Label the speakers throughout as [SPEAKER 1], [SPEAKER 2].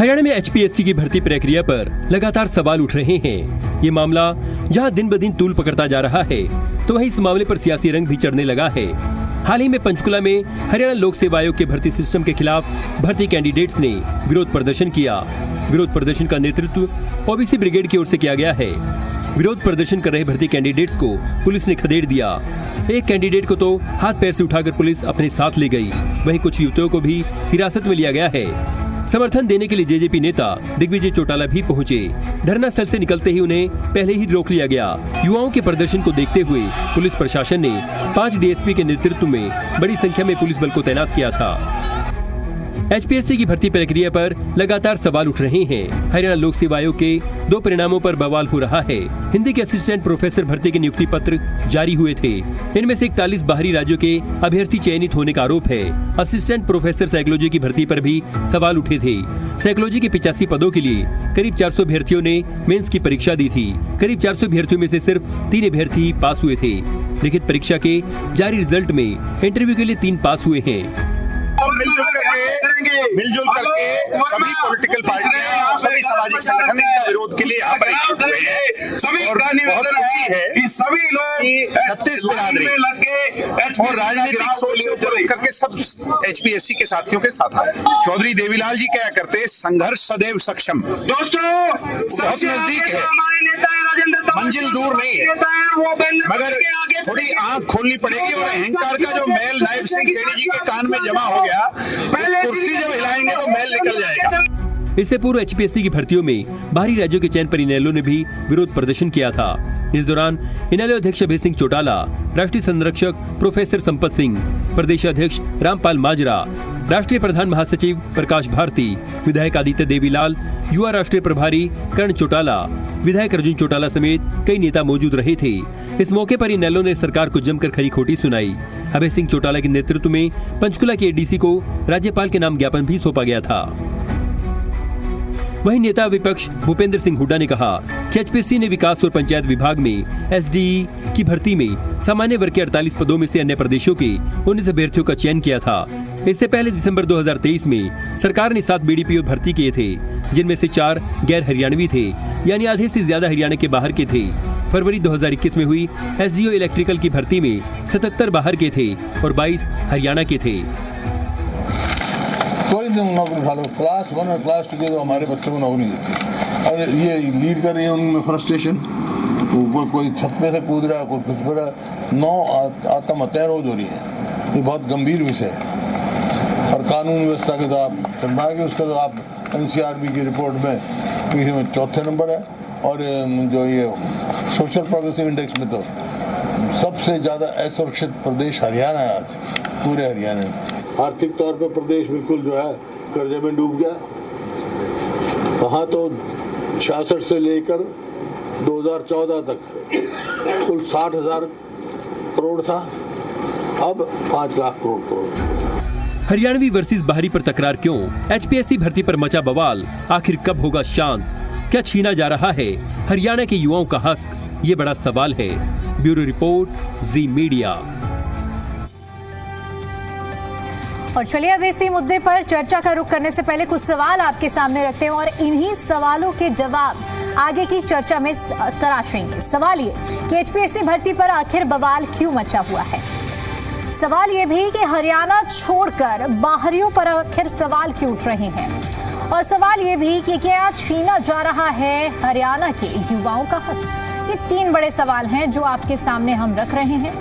[SPEAKER 1] हरियाणा में एचपीएससी की भर्ती प्रक्रिया पर लगातार सवाल उठ रहे हैं। ये मामला जहां दिन ब दिन तूल पकड़ता जा रहा है, तो वहीं इस मामले पर सियासी रंग भी चढ़ने लगा है। हाल ही में पंचकुला में हरियाणा लोक सेवा आयोग के भर्ती सिस्टम के खिलाफ भर्ती कैंडिडेट्स ने विरोध प्रदर्शन किया। विरोध प्रदर्शन का नेतृत्व ओबीसी ब्रिगेड की ओर से किया गया है। विरोध प्रदर्शन कर रहे भर्ती कैंडिडेट्स को पुलिस ने खदेड़ दिया। एक कैंडिडेट को तो हाथ पैर से उठाकर पुलिस अपने साथ ले गई। वहीं कुछ युवतियों को भी हिरासत में लिया गया है। समर्थन देने के लिए जेजेपी नेता दिग्विजय चौटाला भी पहुंचे। धरना स्थल से निकलते ही उन्हें पहले ही रोक लिया गया। युवाओं के प्रदर्शन को देखते हुए पुलिस प्रशासन ने 5 डीएसपी के नेतृत्व में बड़ी संख्या में पुलिस बल को तैनात किया था। एचपीएससी की भर्ती प्रक्रिया पर लगातार सवाल उठ रहे हैं। हरियाणा लोक सेवा आयोग के 2 परिणामों पर बवाल हो रहा है। हिंदी के असिस्टेंट प्रोफेसर भर्ती के नियुक्ति पत्र जारी हुए थे। इनमें से 41 बाहरी राज्यों के अभ्यर्थी चयनित होने का आरोप है। असिस्टेंट प्रोफेसर साइकोलॉजी की भर्ती पर भी सवाल उठे थे। साइकोलॉजी के 85 पदों के लिए करीब 400 अभ्यर्थियों ने मेंस की परीक्षा दी थी। करीब 400 अभ्यर्थियों में से सिर्फ 3 अभ्यर्थी पास हुए थे। लिखित परीक्षा के जारी रिजल्ट में इंटरव्यू के लिए 3 पास हुए हैं।
[SPEAKER 2] मिलजुल करके सभी पॉलिटिकल पार्टियां, सभी सामाजिक संगठन इनका विरोध के लिए यहाँ पर एकजुट हुए हैं और बहुत खुशी है कि सभी लोग 36 बिरादरी और राजनीतिक सोच से ऊपर करके सब एचपीएससी के साथियों के साथ आए। चौधरी देवीलाल जी क्या करते, संघर्ष सदैव सक्षम। दोस्तों बहुत नजदीक है, मंजिल दूर नहीं है, मगर थोड़ी आंख खोलनी पड़ेगी और अहंकार का जो मैल नायब सिंह सैनी जी के कान में जमा हो गया, कुर्सी जब हिलाएंगे तो मैल निकल जाएगा।
[SPEAKER 1] इससे पूर्व एचपीएससी की भर्तियों में बाहरी राज्यों के चयन पर इनेलो ने भी विरोध प्रदर्शन किया था। इस दौरान इनेलो अध्यक्ष अभय सिंह चौटाला, राष्ट्रीय संरक्षक प्रोफेसर संपत सिंह, प्रदेश अध्यक्ष रामपाल माजरा, राष्ट्रीय प्रधान महासचिव प्रकाश भारती, विधायक आदित्य देवीलाल, युवा राष्ट्रीय प्रभारी कर्ण चौटाला, विधायक अर्जुन चौटाला समेत कई नेता मौजूद रहे थे। इस मौके पर इनेलो ने सरकार को जमकर खरी खोटी सुनाई। अभय सिंह चौटाला के नेतृत्व में पंचकुला के एडीसी को राज्यपाल के नाम ज्ञापन भी सौंपा गया था। वहीं नेता विपक्ष भूपेंद्र सिंह हुड्डा ने कहा कि एचपीएससी ने विकास और पंचायत विभाग में एसडीई की भर्ती में सामान्य वर्ग के 48 पदों में से अन्य प्रदेशों के 19 अभ्यर्थियों का चयन किया था। इससे पहले दिसंबर 2023 में सरकार ने 7 बीडीपीओ भर्ती किए थे, जिनमें से 4 गैर हरियाणवी थे, यानी आधे से ज्यादा हरियाणा के बाहर के थे। फरवरी 2021 में हुई एसडीओ इलेक्ट्रिकल की भर्ती में 77 बाहर के थे और 22 हरियाणा के थे।
[SPEAKER 3] कोई नौकरी उठा लो, क्लास 1 और क्लास 2 के तो हमारे बच्चों को नौकरी देती और ये लीड कर रही है उनमें फ्रस्ट्रेशन। कोई छत पे से कूद रहा है, कोई कुछ पर 9 आत्महत्याएं रोज हो रही है। ये बहुत गंभीर विषय है और कानून व्यवस्था के तो आप चंपाएंगे, उसका तो आप एनसीआरबी की रिपोर्ट में पीढ़ी में 4थे नंबर है और जो ये सोशल प्रोग्रेसिव इंडेक्स में तो सबसे ज़्यादा असुरक्षित प्रदेश हरियाणा है आज पूरे हरियाणा में। आर्थिक तौर पर प्रदेश बिल्कुल जो है कर्जे में डूब गया। वहाँ तो 66 से लेकर 2014 तक कुल 60,000 करोड़ था, अब 5 लाख करोड़।
[SPEAKER 1] हरियाणवी वर्सेस बाहरी पर तकरार क्यों? एचपीएससी भर्ती पर मचा बवाल, आखिर कब होगा शांत? क्या छीना जा रहा है हरियाणा के युवाओं का हक? ये बड़ा सवाल है। ब्यूरो रिपोर्ट, जी मीडिया।
[SPEAKER 4] और चलिए अब इसी मुद्दे पर चर्चा का रुख करने से पहले कुछ सवाल आपके सामने रखते हैं और इन्हीं सवालों के जवाब आगे की चर्चा में तलाशेंगे। सवाल ये कि एचपीएससी भर्ती पर आखिर बवाल क्यों मचा हुआ है? सवाल ये भी कि हरियाणा छोड़कर बाहरियों पर आखिर सवाल क्यों उठ रहे हैं? और सवाल ये भी कि क्या छीना जा रहा है हरियाणा के युवाओं का हक? ये 3 बड़े सवाल हैं जो आपके सामने हम रख रहे हैं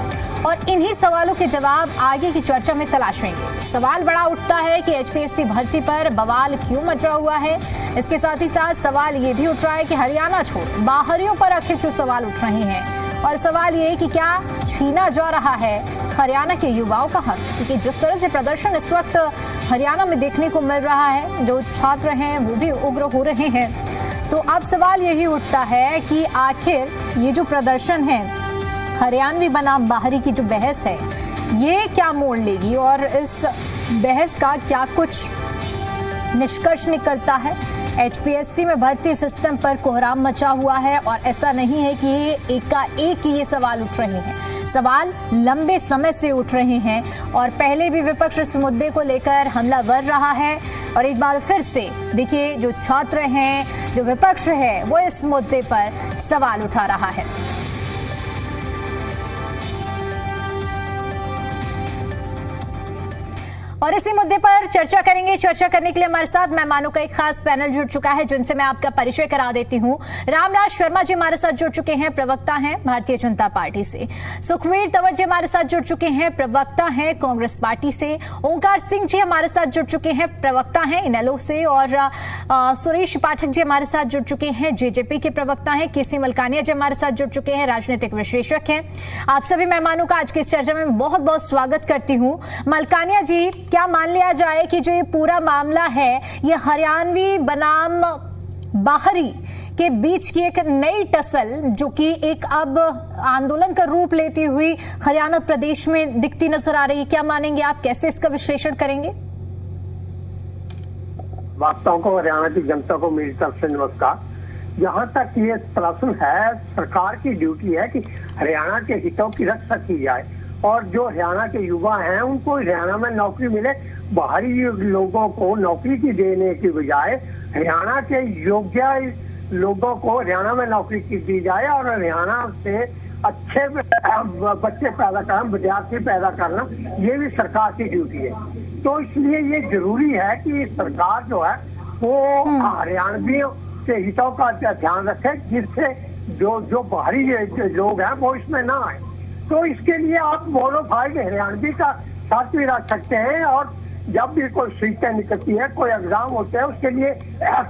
[SPEAKER 4] और इन्हीं सवालों के जवाब आगे की चर्चा में तलाशेंगे। सवाल बड़ा उठता है कि एचपीएससी भर्ती पर बवाल क्यों मचा हुआ है। इसके साथ ही साथ सवाल ये भी उठ रहा है कि हरियाणा छोड़ बाहरियों पर आखिर क्यों सवाल उठ रहे हैं। और सवाल ये कि क्या छीना जा रहा है हरियाणा के युवाओं का हक? क्योंकि जिस तरह से प्रदर्शन इस वक्त हरियाणा में देखने को मिल रहा है, जो छात्र हैं वो भी उग्र हो रहे हैं, तो अब सवाल यही उठता है कि आखिर ये जो प्रदर्शन है, हरियाणवी बनाम बाहरी की जो बहस है, ये क्या मोड़ लेगी और इस बहस का क्या कुछ निष्कर्ष निकलता है? एचपीएससी में भर्ती सिस्टम पर कोहराम मचा हुआ है और ऐसा नहीं है कि एकाएक ये सवाल उठ रहे हैं। सवाल लंबे समय से उठ रहे हैं और पहले भी विपक्ष इस मुद्दे को लेकर हमलावर रहा है और एक बार फिर से देखिए जो छात्र हैं, जो विपक्ष है, वो इस मुद्दे पर सवाल उठा रहा है। और इसी मुद्दे पर चर्चा करेंगे। चर्चा करने के लिए हमारे साथ मेहमानों का एक खास पैनल जुड़ चुका है, जिनसे मैं आपका परिचय करा देती हूं। रामराज शर्मा जी हमारे साथ जुड़ चुके हैं, प्रवक्ता हैं भारतीय जनता पार्टी से। सुखवीर तंवर जी हमारे साथ जुड़ चुके हैं, प्रवक्ता हैं कांग्रेस पार्टी से। ओंकार सिंह जी हमारे साथ जुड़ चुके हैं, प्रवक्ता हैं इनेलो से। और सुरेश पाठक जी हमारे साथ जुड़ चुके हैं, जेजेपी के प्रवक्ता हैं। केसी मलकानिया जी हमारे साथ जुड़ चुके हैं, राजनीतिक विश्लेषक हैं। आप सभी मेहमानों का आज की इस चर्चा में बहुत बहुत स्वागत करती हूँ। मलकानिया जी, क्या मान लिया जाए कि जो ये पूरा मामला है ये हरियाणवी बनाम बाहरी के बीच की एक नई टसल, जो कि एक अब आंदोलन का रूप लेती हुई हरियाणा प्रदेश में दिखती नजर आ रही है? क्या मानेंगे आप, कैसे इसका विश्लेषण करेंगे?
[SPEAKER 5] वास्तव को हरियाणा की जनता को मेरी तरफ से नमस्कार। जहाँ तक ये प्रश्न है, सरकार की ड्यूटी है कि हरियाणा के हितों की रक्षा की जाए और जो हरियाणा के युवा हैं उनको हरियाणा में नौकरी मिले। बाहरी लोगों को नौकरी की देने की बजाय हरियाणा के योग्य लोगों को हरियाणा में नौकरी की दी जाए और हरियाणा से अच्छे बच्चे पैदा करना, विद्यार्थी पैदा करना, ये भी सरकार की ड्यूटी है। तो इसलिए ये जरूरी है कि सरकार जो है वो हरियाणवियों के हितों का ध्यान रखे, जिससे जो बाहरी लोग हैं वो इसमें ना आए। तो इसके लिए आप बोनाफाइड हरियाणवी का साथ भी रख सकते हैं और जब भी कोई सीटें निकलती है, कोई एग्जाम होते हैं, उसके लिए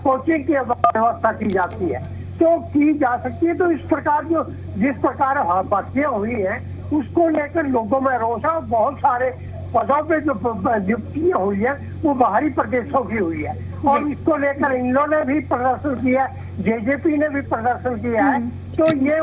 [SPEAKER 5] कोचिंग की व्यवस्था की जाती है, तो की जा सकती है। तो इस प्रकार जो जिस प्रकार भर्तियां हुई हैं उसको लेकर लोगों में रोष है और बहुत सारे पदों पे जो नियुक्तियां हुई है वो बाहरी प्रदेशों की हुई है और इसको लेकर इन लोगों ने भी प्रदर्शन किया, जेजेपी ने भी प्रदर्शन किया है। तो ये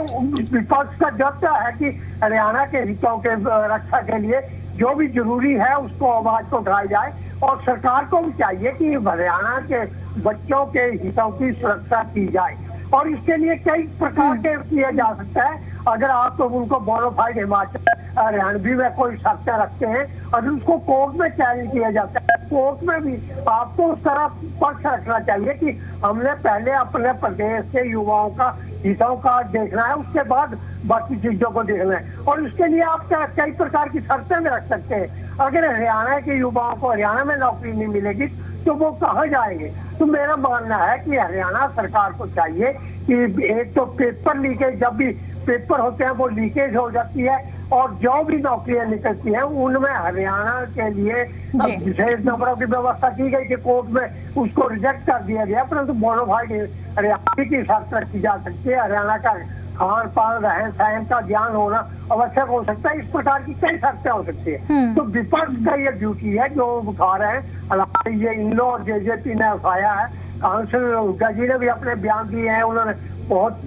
[SPEAKER 5] विपक्ष का दायित्व है कि हरियाणा के हितों के रक्षा के लिए जो भी जरूरी है उसको आवाज को उठाई जाए और सरकार को भी चाहिए कि हरियाणा के बच्चों के हितों की सुरक्षा की जाए और इसके लिए कई प्रकार के किया जा सकता है। अगर आप तो उनको बोनाफाइड हिमाचल हरियाणवी में कोई शर्तें रखते हैं और उसको कोर्ट में चैलेंज किया जाता है, कोर्ट में भी आपको उस तरह पक्ष रखना चाहिए कि हमने पहले अपने प्रदेश के युवाओं का हितों का देखना है, उसके बाद बाकी चीजों को देखना है और उसके लिए आप कई प्रकार की शर्तें भी रख सकते हैं। अगर हरियाणा के युवाओं को हरियाणा में नौकरी नहीं मिलेगी तो वो कहाँ जाएंगे? तो मेरा मानना है कि हरियाणा सरकार को चाहिए कि एक तो पेपर लीकेज, जब भी पेपर होते हैं वो लीकेज हो जाती है और जो भी नौकरियां निकलती हैं उनमें हरियाणा के लिए विशेष नंबरों की व्यवस्था की गई कि कोर्ट में उसको रिजेक्ट कर दिया गया, परंतु बोनाफाइड हरियाणा की शर्त रखी जा सकती है। हरियाणा का खान पान, रहन सहन का ज्ञान होना आवश्यक हो सकता है। इस प्रकार की कई शर्तें हो सकती है। तो विपक्ष का ये ड्यूटी है जो उठा रहे हैं, हालांकि ये इन लोग और जेजेपी ने उठाया है। काउंसिल हुड्डा जी ने भी अपने बयान दिए हैं, उन्होंने बहुत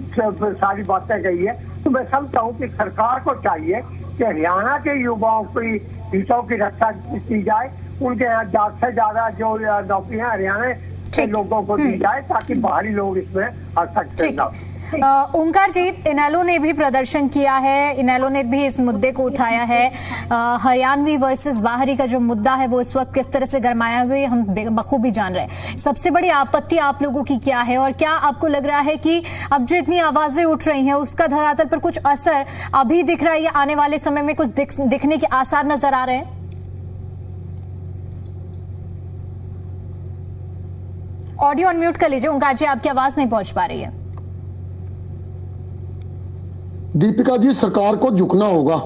[SPEAKER 5] सारी बातें कही है। तो मैं समझता हूँ कि सरकार को चाहिए कि हरियाणा के युवाओं की हितों की रक्षा की जाए, उनके यहाँ ज्यादा से ज्यादा जो नौकरियां हरियाणा के लोगों को दी जाए ताकि बाहरी लोग इसमें हस्तक्षेप न।
[SPEAKER 4] ओंकार जी, इनेलो ने भी प्रदर्शन किया है, इनेलो ने भी इस मुद्दे को उठाया है। हरियाणवी वर्सेस बाहरी का जो मुद्दा है वो इस वक्त किस तरह से गरमाया हुए हम बखूबी जान रहे हैं। सबसे बड़ी आपत्ति आप लोगों की क्या है और क्या आपको लग रहा है कि अब जो इतनी आवाजें उठ रही हैं उसका धरातल पर कुछ असर अभी दिख रहा है या आने वाले समय में कुछ दिखने के आसार नजर आ रहे हैं? ऑडियो अनम्यूट कर लीजिए ओंकार जी, आपकी आवाज नहीं पहुंच पा रही है।
[SPEAKER 6] दीपिका जी, सरकार को झुकना होगा,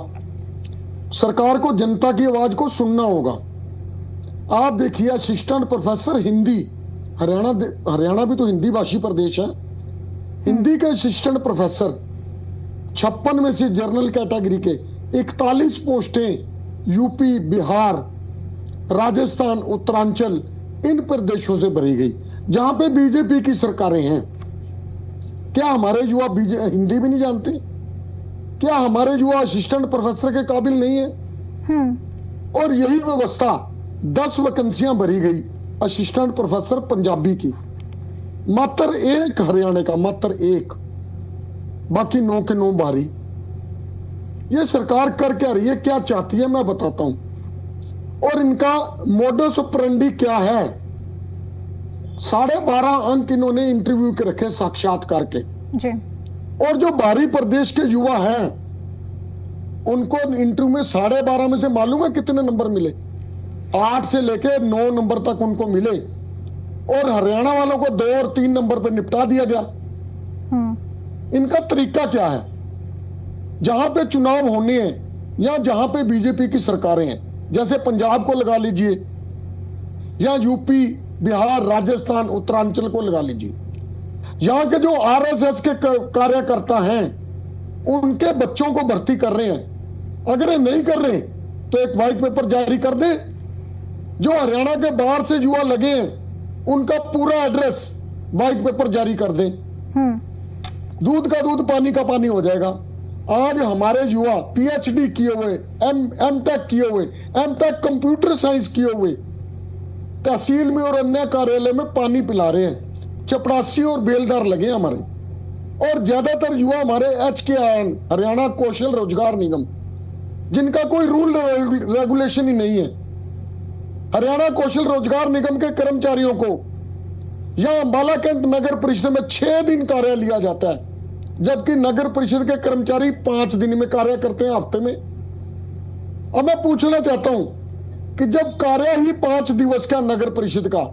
[SPEAKER 6] सरकार को जनता की आवाज को सुनना होगा। आप देखिए असिस्टेंट प्रोफेसर हिंदी, हरियाणा भी तो हिंदी भाषी प्रदेश है, हिंदी के असिस्टेंट प्रोफेसर 56 में से जनरल कैटेगरी के 41 पोस्टें यूपी, बिहार, राजस्थान, उत्तरांचल इन प्रदेशों से भरी गई जहां पे बीजेपी की सरकारें हैं। क्या हमारे युवा हिंदी भी नहीं जानते? क्या हमारे युवा असिस्टेंट प्रोफेसर के काबिल नहीं है? और यही व्यवस्था 10 वैकेंसियां भरी गई असिस्टेंट प्रोफेसर पंजाबी की, मात्र एक हरियाणा का, मात्र एक, बाकी 9 के 9 बारी। ये सरकार कर क्या रही है, क्या चाहती है, मैं बताता हूं। और इनका मोडस ऑपरेंडी क्या है। 12.5 अंक इन्होंने इंटरव्यू के रखे, साक्षात्कार के
[SPEAKER 4] जी।
[SPEAKER 6] और जो बाहरी प्रदेश के युवा हैं उनको इंटरव्यू में 12.5 में से मालूम है कितने नंबर मिले? 8 से लेके 9 नंबर तक उनको मिले और हरियाणा वालों को 2 और 3 नंबर पर निपटा दिया गया। इनका तरीका क्या है? जहां पे चुनाव होने हैं या जहां पे बीजेपी की सरकारें हैं, जैसे पंजाब को लगा लीजिए या यूपी, बिहार, राजस्थान, उत्तरांचल को लगा लीजिए, यहां के जो आरएसएस के कार्यकर्ता हैं उनके बच्चों को भर्ती कर रहे हैं। अगर ये नहीं कर रहे तो एक व्हाइट पेपर जारी कर दे। जो हरियाणा के बाहर से युवा लगे हैं उनका पूरा एड्रेस व्हाइट पेपर जारी कर दे। दूध का दूध, पानी का पानी हो जाएगा। आज हमारे युवा पीएचडी किए हुए, एमटेक किए हुए, एमटेक कंप्यूटर साइंस किए हुए तहसील में और अन्य कार्यालय में पानी पिला रहे हैं। चपरासी और बेलदार लगे हमारे। और ज्यादातर युवा हमारे HKIN, हरियाणा कौशल रोजगार निगम, जिनका कोई रूल रेगुलेशन ही नहीं है। हरियाणा कौशल रोजगार निगम के कर्मचारियों को यहां अंबाला कैंट नगर परिषद में 6 दिन कार्य लिया जाता है, जबकि नगर परिषद के कर्मचारी 5 दिन में कार्य करते हैं, हफ्ते में। अब मैं पूछना चाहता हूं कि जब कार्य ही 5 दिवस का नगर परिषद का,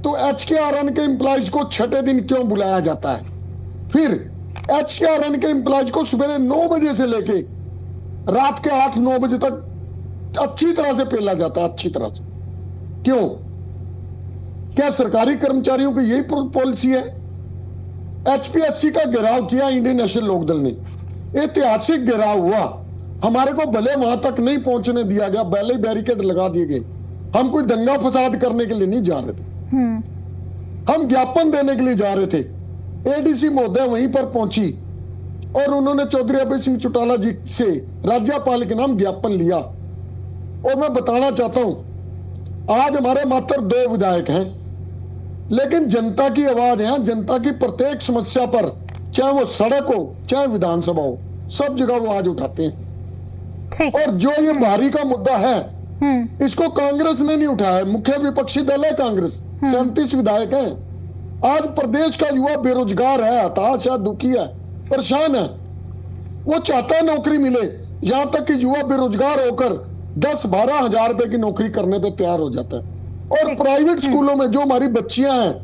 [SPEAKER 6] तो HKRN के एम्प्लॉइज को 6ठे दिन क्यों बुलाया जाता है? फिर HKRN के एम्प्लॉइज को सुबह 9 बजे से लेके रात के 8-9 बजे तक अच्छी तरह से पेला जाता है, अच्छी तरह से। क्यों? क्या सरकारी कर्मचारियों की यही पॉलिसी है? HPSC का घेराव किया इंडियन नेशनल लोकदल ने, ऐतिहासिक घेराव हुआ। हमारे को भले वहां तक नहीं पहुंचने दिया गया, पहले ही बैरिकेड लगा दिए गए। हम कोई दंगा फसाद करने के लिए नहीं जा रहे थे, हम ज्ञापन देने के लिए जा रहे थे। ADC महोदय वहीं पर पहुंची और उन्होंने चौधरी अभय सिंह चौटाला जी से राज्यपाल के नाम ज्ञापन लिया। और मैं बताना चाहता हूं, आज हमारे मात्र 2 विधायक हैं, लेकिन जनता की आवाज है। जनता की प्रत्येक समस्या पर, चाहे वो सड़क हो, चाहे विधानसभा हो, सब जगह वो आज उठाते हैं। और जो ये भारी का मुद्दा है, इसको कांग्रेस ने नहीं उठाया। मुख्य विपक्षी दल है कांग्रेस, 37 विधायक हैं। आज प्रदेश का युवा बेरोजगार है, हताश है, दुखी है, परेशान है। वो चाहता है नौकरी मिले, यहां तक कि युवा बेरोजगार होकर 10-12 हजार रुपए की नौकरी करने पे तैयार हो जाता है। और प्राइवेट स्कूलों में जो हमारी बच्चियां हैं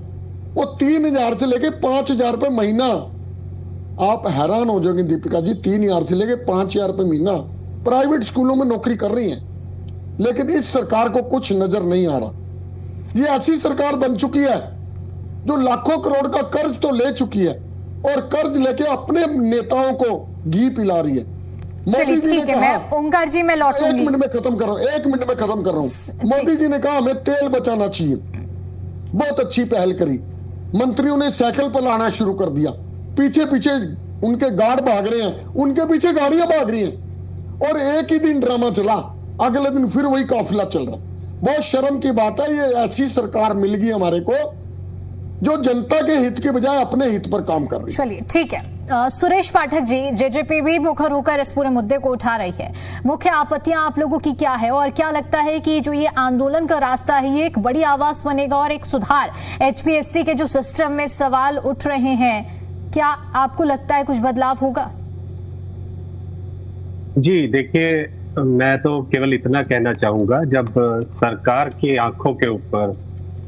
[SPEAKER 6] वो 3000 से लेके 5000 रुपए महीना, आप हैरान हो जाओगे दीपिका जी, 3000 से लेके 5000 रुपए महीना प्राइवेट स्कूलों में नौकरी कर रही हैं। लेकिन इस सरकार को कुछ नजर नहीं आ रहा। ये ऐसी सरकार बन चुकी है जो लाखों करोड़ का कर्ज तो ले चुकी है और कर्ज लेके अपने नेताओं को घी पिला रही है।
[SPEAKER 4] चलिए ठीक है, मैं ओंकार जी मैं लौटूंगी।
[SPEAKER 6] 1 मिनट में खत्म कर रहा हूं, 1 मिनट में खत्म कर रहा हूं। मोदी जी ने कहा हमें तेल बचाना चाहिए, बहुत अच्छी पहल करी। मंत्रियों ने साइकिल पर लाना शुरू कर दिया, पीछे पीछे उनके गार्ड भाग रहे हैं, उनके पीछे गाड़ियां भाग रही हैं। और एक ही दिन ड्रामा चला, अगले दिन फिर वही काफिला चल रहा। बहुत शर्म की बात है। ये ऐसी सरकार मिल गई हमारे को जो जनता के हित के बजाय अपने हित पर काम कर रही है।
[SPEAKER 4] चलिए ठीक है। सुरेश पाठक जी, जेजेपी भी मुखर होकर इस पूरे मुद्दे को उठा रही है। मुख्य आपत्तियां आप लोगों की क्या है और क्या लगता है कि जो ये आंदोलन का रास्ता है ये एक बड़ी आवाज बनेगा और एक सुधार, HPSC के जो सिस्टम में सवाल उठ रहे हैं, क्या आपको लगता है कुछ बदलाव होगा?
[SPEAKER 7] जी देखिए, मैं तो केवल इतना कहना चाहूंगा, जब सरकार की आंखों के ऊपर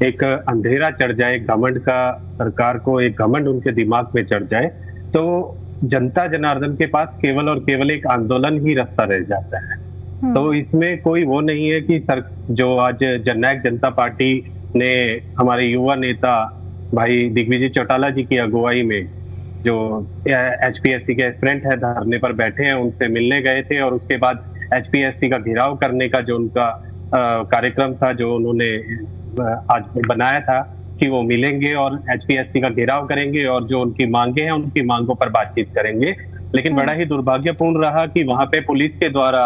[SPEAKER 7] एक अंधेरा चढ़ जाए, घमंड का, सरकार को एक घमंड उनके दिमाग में चढ़ जाए, तो जनता जनार्दन के पास केवल और केवल एक आंदोलन ही रास्ता रह जाता है। तो इसमें कोई वो नहीं है कि जो आज जननायक जनता पार्टी ने हमारे युवा नेता भाई दिग्विजय चौटाला जी की अगुवाई में जो HPSC के एस्पिरेंट है धरने पर बैठे हैं, उनसे मिलने गए थे और उसके बाद HPSC का घेराव करने का जो उनका कार्यक्रम था, जो उन्होंने आज बनाया था कि वो मिलेंगे और HPSC का घेराव करेंगे और जो उनकी मांगे हैं उनकी मांगों पर बातचीत करेंगे। लेकिन बड़ा ही दुर्भाग्यपूर्ण रहा कि वहां पे पुलिस के द्वारा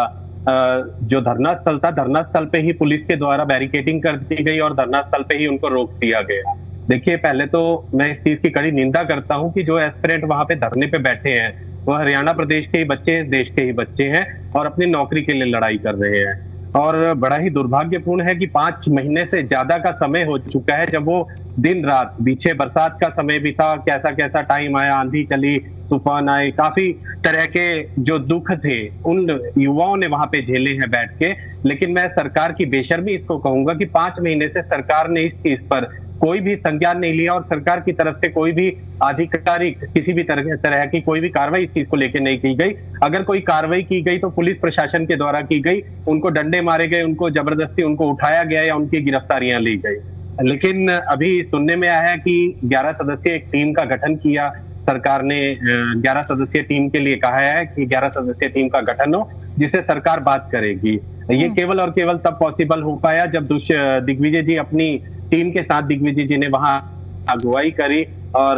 [SPEAKER 7] जो धरना स्थल था, धरना स्थल पे ही पुलिस के द्वारा बैरिकेडिंग कर दी गई और धरना स्थल पे ही उनको रोक दिया गया। देखिए, पहले तो मैं इस चीज की कड़ी निंदा करता हूं कि जो एस्पिरेंट वहां पे धरने पे बैठे हैं वो हरियाणा प्रदेश के ही बच्चे, देश के ही बच्चे हैं और अपनी नौकरी के लिए लड़ाई कर रहे हैं। और बड़ा ही दुर्भाग्यपूर्ण है कि 5 महीने से ज्यादा का समय हो चुका है जब वो दिन रात, पीछे बरसात का समय भी था, कैसा कैसा टाइम आया, आंधी चली, तूफान आए, काफी तरह के जो दुख थे उन युवाओं ने वहां पे झेले हैं बैठ के। लेकिन मैं सरकार की बेशर्मी इसको कहूंगा कि 5 महीने से सरकार ने इस चीज पर कोई भी संज्ञान नहीं लिया और सरकार की तरफ से कोई भी आधिकारिक किसी भी तरह की कोई भी कार्रवाई इस चीज को लेकर नहीं की गई। अगर कोई कार्रवाई की गई तो पुलिस प्रशासन के द्वारा की गई, उनको डंडे मारे गए, उनको जबरदस्ती उनको उठाया गया या उनकी गिरफ्तारियां ली गई। लेकिन अभी सुनने में आया है कि 11 सदस्यीय एक टीम का गठन किया सरकार ने, 11 सदस्यीय टीम के लिए कहा है कि 11 सदस्यीय टीम का गठन हो जिसे सरकार बात करेगी। ये केवल और केवल तब पॉसिबल हो पाया जब दिग्विजय जी अपनी टीम के साथ, दिग्विजय जी ने वहां अगुवाई करी और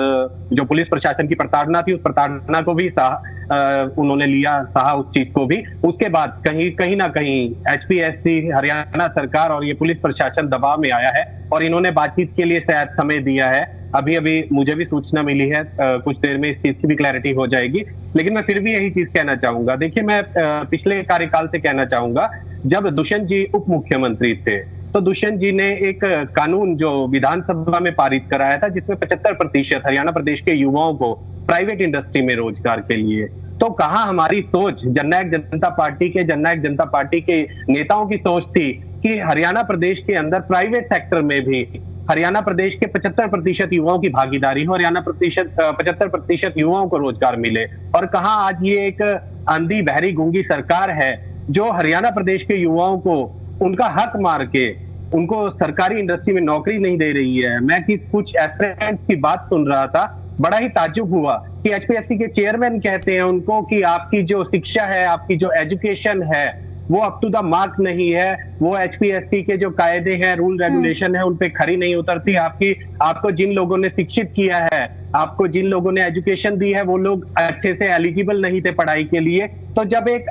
[SPEAKER 7] जो पुलिस प्रशासन की प्रताड़ना थी उस प्रताड़ना को भी उन्होंने लिया, सहा उस चीज को भी। उसके बाद कहीं ना कहीं एचपीएससी, हरियाणा सरकार और ये पुलिस प्रशासन दबाव में आया है और इन्होंने बातचीत के लिए शायद समय दिया है। अभी मुझे भी सूचना मिली है, कुछ देर में इस चीज की भी क्लैरिटी हो जाएगी। लेकिन मैं फिर भी यही चीज कहना चाहूंगा, देखिए मैं पिछले कार्यकाल से कहना चाहूंगा, जब दुष्यंत जी उप मुख्यमंत्री थे तो दुष्यंत जी ने एक कानून जो विधानसभा में पारित कराया था जिसमें 75% हरियाणा प्रदेश के युवाओं को प्राइवेट इंडस्ट्री में रोजगार के लिए। तो कहां हमारी सोच, जननायक जनता पार्टी के नेताओं की सोच थी कि हरियाणा प्रदेश के अंदर प्राइवेट सेक्टर में भी हरियाणा प्रदेश के 75% युवाओं की भागीदारी हो, हरियाणा 75% युवाओं को रोजगार मिले। और कहां आज ये एक अंधी बहरी गूंगी सरकार है जो हरियाणा प्रदेश के युवाओं को उनका हक मार के उनको सरकारी इंडस्ट्री में नौकरी नहीं दे रही है। मैं कुछ एस्पिरेंट्स की बात सुन रहा था, बड़ा ही ताज्जुब हुआ कि एचपीएससी के चेयरमैन कहते हैं उनको कि आपकी जो शिक्षा है, आपकी जो एजुकेशन है वो अप टू द मार्क नहीं है, वो एचपीएससी के जो कायदे हैं, रूल रेगुलेशन है उन पे खरी नहीं उतरती। आपको जिन लोगों ने शिक्षित किया है, आपको जिन लोगों ने एजुकेशन दी है वो लोग अच्छे से एलिजिबल नहीं थे पढ़ाई के लिए। तो जब एक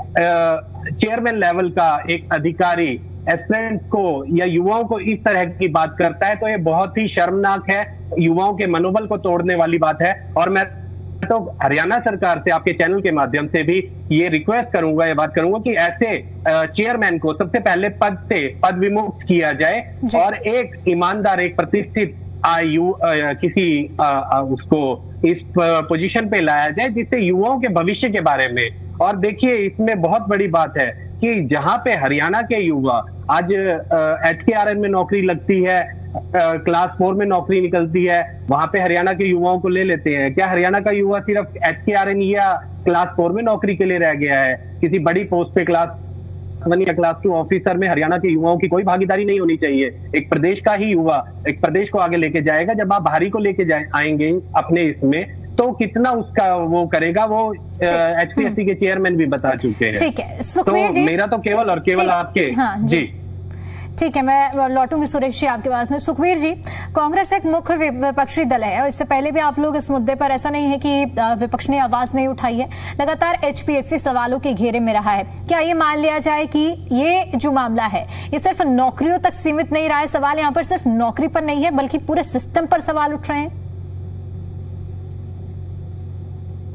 [SPEAKER 7] चेयरमैन लेवल का एक अधिकारी एस्पिरेंट्स को या युवाओं को इस तरह की बात करता है तो ये बहुत ही शर्मनाक है, युवाओं के मनोबल को तोड़ने वाली बात है। और मैं तो हरियाणा सरकार से आपके चैनल के माध्यम से भी ये रिक्वेस्ट करूंगा, ये बात करूंगा कि ऐसे चेयरमैन को सबसे पहले पद से पद विमुक्त किया जाए और एक ईमानदार, एक प्रतिष्ठित किसी उसको इस पोजीशन पे लाया जाए जिससे युवाओं के भविष्य के बारे में। और देखिए इसमें बहुत बड़ी बात है कि जहां पे हरियाणा के युवा आज HKRN में नौकरी लगती है, क्लास 4 में नौकरी निकलती है, वहां पे हरियाणा के युवाओं को ले लेते हैं। क्या हरियाणा का युवा सिर्फ HKRN या क्लास 4 में नौकरी के लिए रह गया है? किसी बड़ी पोस्ट पे क्लास 1 या क्लास 2 ऑफिसर में हरियाणा के युवाओं की कोई भागीदारी नहीं होनी चाहिए। एक प्रदेश का ही युवा एक प्रदेश को आगे लेके जाएगा। जब आप बाहरी को लेके आएंगे अपने इसमें तो कितना उसका वो करेगा, वो एचपीएससी के चेयरमैन भी बता चुके हैं।
[SPEAKER 4] ठीक है सुखवीर जी,
[SPEAKER 7] मेरा तो केवल और केवल आपके जी
[SPEAKER 4] ठीक है, मैं लौटूंगी सुरेश जी आपके पास में। सुखवीर जी, कांग्रेस एक मुख्य विपक्षी दल है और इससे पहले भी आप लोग इस मुद्दे पर, ऐसा नहीं है कि विपक्ष ने आवाज नहीं उठाई है, लगातार एचपीएससी सवालों के घेरे में रहा है। क्या ये मान लिया जाए कि ये जो मामला है ये सिर्फ नौकरियों तक सीमित नहीं रहा है? सवाल यहाँ पर सिर्फ नौकरी पर नहीं है बल्कि पूरे सिस्टम पर सवाल उठ रहे हैं।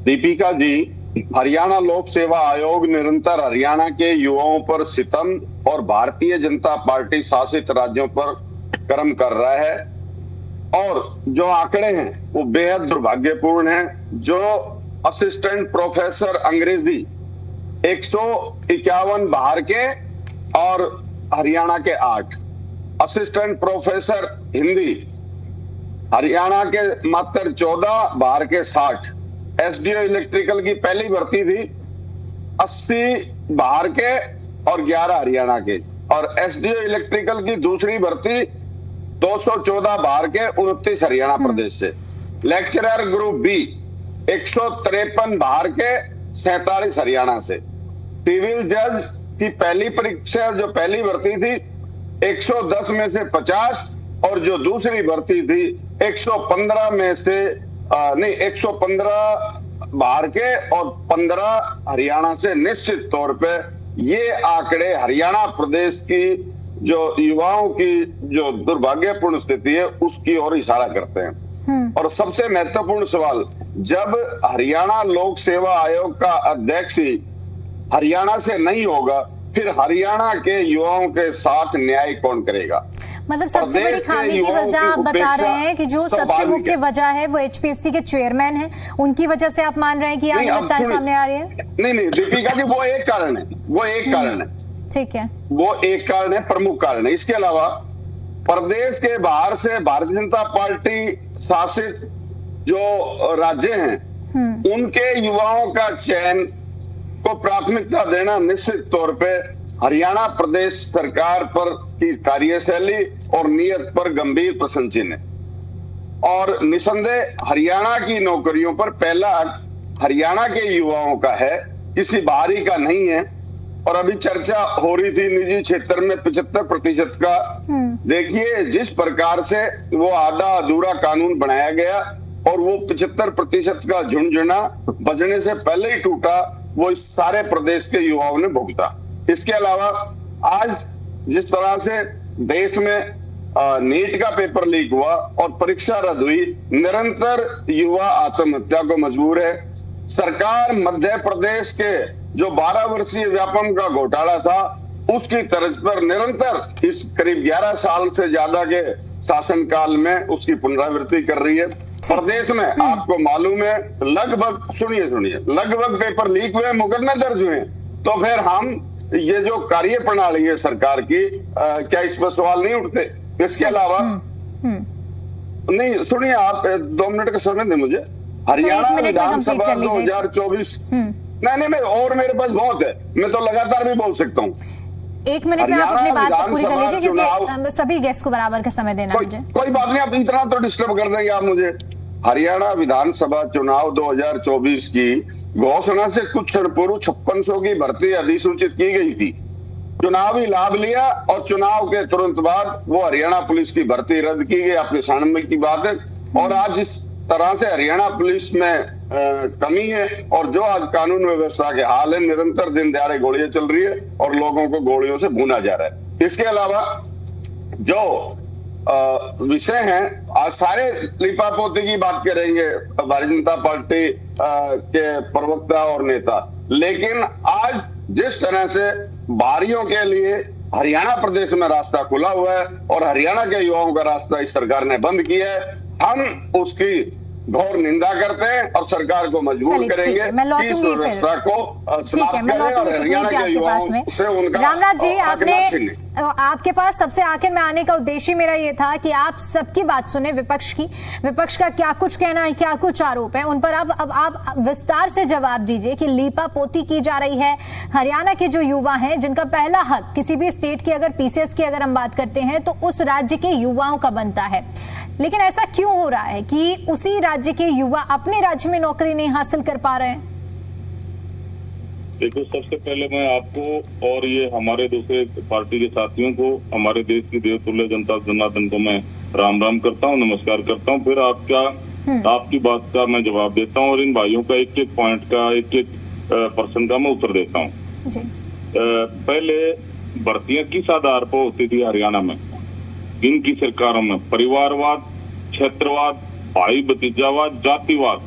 [SPEAKER 8] दीपिका जी, हरियाणा लोक सेवा आयोग निरंतर हरियाणा के युवाओं पर सितम और भारतीय जनता पार्टी शासित राज्यों पर कर्म कर रहा है और जो आंकड़े हैं वो बेहद दुर्भाग्यपूर्ण हैं। जो असिस्टेंट प्रोफेसर अंग्रेजी 151 बाहर के और हरियाणा के 8, असिस्टेंट प्रोफेसर हिंदी हरियाणा के मात्र 14, बाहर के 60। एसडीओ इलेक्ट्रिकल की पहली भर्ती थी 80 बाहर के और 11 हरियाणा के, और एसडीओ इलेक्ट्रिकल की दूसरी भर्ती 214 बाहर के, 29 हरियाणा प्रदेश से। लेक्चरर ग्रुप बी 153 बाहर के, 47 हरियाणा से। सिविल जज की पहली परीक्षा जो पहली भर्ती थी 110 में से 50 और जो दूसरी भर्ती थी 115 में से 115 बाहर के और 15 हरियाणा से। निश्चित तौर पे ये आंकड़े हरियाणा प्रदेश की जो युवाओं की जो दुर्भाग्यपूर्ण स्थिति है उसकी ओर इशारा करते हैं। और सबसे महत्वपूर्ण सवाल, जब हरियाणा लोक सेवा आयोग का अध्यक्ष ही हरियाणा से नहीं होगा, फिर हरियाणा के युवाओं के साथ न्याय कौन करेगा?
[SPEAKER 4] मतलब सबसे बड़ी खामी की वजह आप बता रहे हैं कि जो सबसे मुख्य वजह है वो एचपीएससी के चेयरमैन हैं, उनकी वजह से आप मान रहे हैं कि अनियमितताएं सामने आ रही है?
[SPEAKER 8] नहीं दीपिका जी, वो एक कारण है, वो एक कारण है,
[SPEAKER 4] ठीक है, वो
[SPEAKER 8] एक कारण है, प्रमुख कारण है। इसके अलावा प्रदेश के बाहर से भारतीय जनता पार्टी शासित जो राज्य हैं उनके युवाओं का चयन को प्राथमिकता देना निश्चित तौर पे हरियाणा प्रदेश सरकार पर की कार्यशैली और नियत पर गंभीर प्रश्न चिन्ह है। और निसंदेह हरियाणा की नौकरियों पर पहला हक हरियाणा के युवाओं का है, किसी बाहरी का नहीं है। और अभी चर्चा हो रही थी निजी क्षेत्र में 75% का। देखिए जिस प्रकार से वो आधा अधूरा कानून बनाया गया और वो 75% का झुंझुना बजने से पहले ही टूटा, वो इस सारे प्रदेश के युवाओं ने भुगता। इसके अलावा आज जिस तरह से देश में नीट का पेपर लीक हुआ और परीक्षा रद्द हुई, निरंतर युवा आत्महत्या को मजबूर है। सरकार मध्य प्रदेश के जो 12 वर्षीय व्यापम का घोटाला था उसकी तर्ज पर निरंतर इस करीब 11 साल से ज्यादा के शासनकाल में उसकी पुनरावृत्ति कर रही है। प्रदेश में आपको मालूम है लगभग लगभग पेपर लीक हुए, मुकदमे दर्ज हुए। तो फिर हम ये जो कार्य प्रणाली है सरकार की, क्या इस पर सवाल नहीं उठते? इसके अलावा नहीं, सुनिए आप 2 मिनट का समय दें मुझे। हरियाणा विधानसभा 2024 नहीं मैं और मेरे पास बहुत है, मैं तो लगातार भी बोल सकता हूँ।
[SPEAKER 4] 1 मिनट में आप अपनी बात पूरी कर लीजिए क्योंकि सभी गेस्ट को बराबर का समय देना मुझे।
[SPEAKER 8] कोई बात नहीं, आप इतना तो डिस्टर्ब कर देंगे आप मुझे। हरियाणा विधानसभा चुनाव 2024 की घोषणा से कुछ क्षण पूर्व 5600 की भर्ती अधिसूचित की गई थी। चुनावी लाभ लिया और चुनाव के तुरंत बाद वो हरियाणा पुलिस की भर्ती रद्द की गई। आपके सामने की बात है। और आज इस तरह से हरियाणा पुलिस में कमी है और जो आज कानून व्यवस्था के हाल है, निरंतर दिन दहाड़े गोलियां चल रही है और लोगों को गोलियों से भूना जा रहा है। इसके अलावा जो विषय हैं, आज सारे लिपापोती की बात करेंगे भारतीय जनता पार्टी के प्रवक्ता और नेता, लेकिन आज जिस तरह से बाहरियों के लिए हरियाणा प्रदेश में रास्ता खुला हुआ है और हरियाणा के युवाओं का रास्ता इस सरकार ने बंद किया है, हम उसकी घोर निंदा करते हैं और सरकार को मजबूर करेंगे
[SPEAKER 4] मैं लौटूंगी फिर। ठीक है, मैं लौटूंगी सुखनीत जी आपके पास में। रामराज जी, आपके पास सबसे आखिर में आने का उद्देश्य मेरा ये था कि आप सबकी बात सुने, विपक्ष का क्या कुछ कहना है, क्या कुछ आरोप है, उन पर अब आप विस्तार से जवाब दीजिए कि लीपापोती की जा रही है। हरियाणा के जो युवा हैं जिनका पहला हक किसी भी स्टेट की, अगर पीसीएस की अगर हम बात करते हैं तो उस राज्य के युवाओं का बनता है, लेकिन ऐसा क्यों हो रहा है कि उसी राज्य के युवा अपने राज्य में नौकरी नहीं हासिल कर पा रहे हैं?
[SPEAKER 9] देखो, सबसे पहले मैं आपको और ये हमारे दूसरे पार्टी के साथियों को, हमारे देश की देवतुल्य जनता जनार्दन को मैं राम राम करता हूँ, नमस्कार करता हूँ। फिर आपकी बात का मैं जवाब देता हूँ और इन भाइयों का एक एक पॉइंट का, एक एक प्रश्न का मैं उत्तर देता हूँ। पहले भर्तियां किस आधार पर होती थी हरियाणा में? इनकी सरकारों में परिवारवाद, क्षेत्रवाद, भाई भतीजावाद, जातिवाद।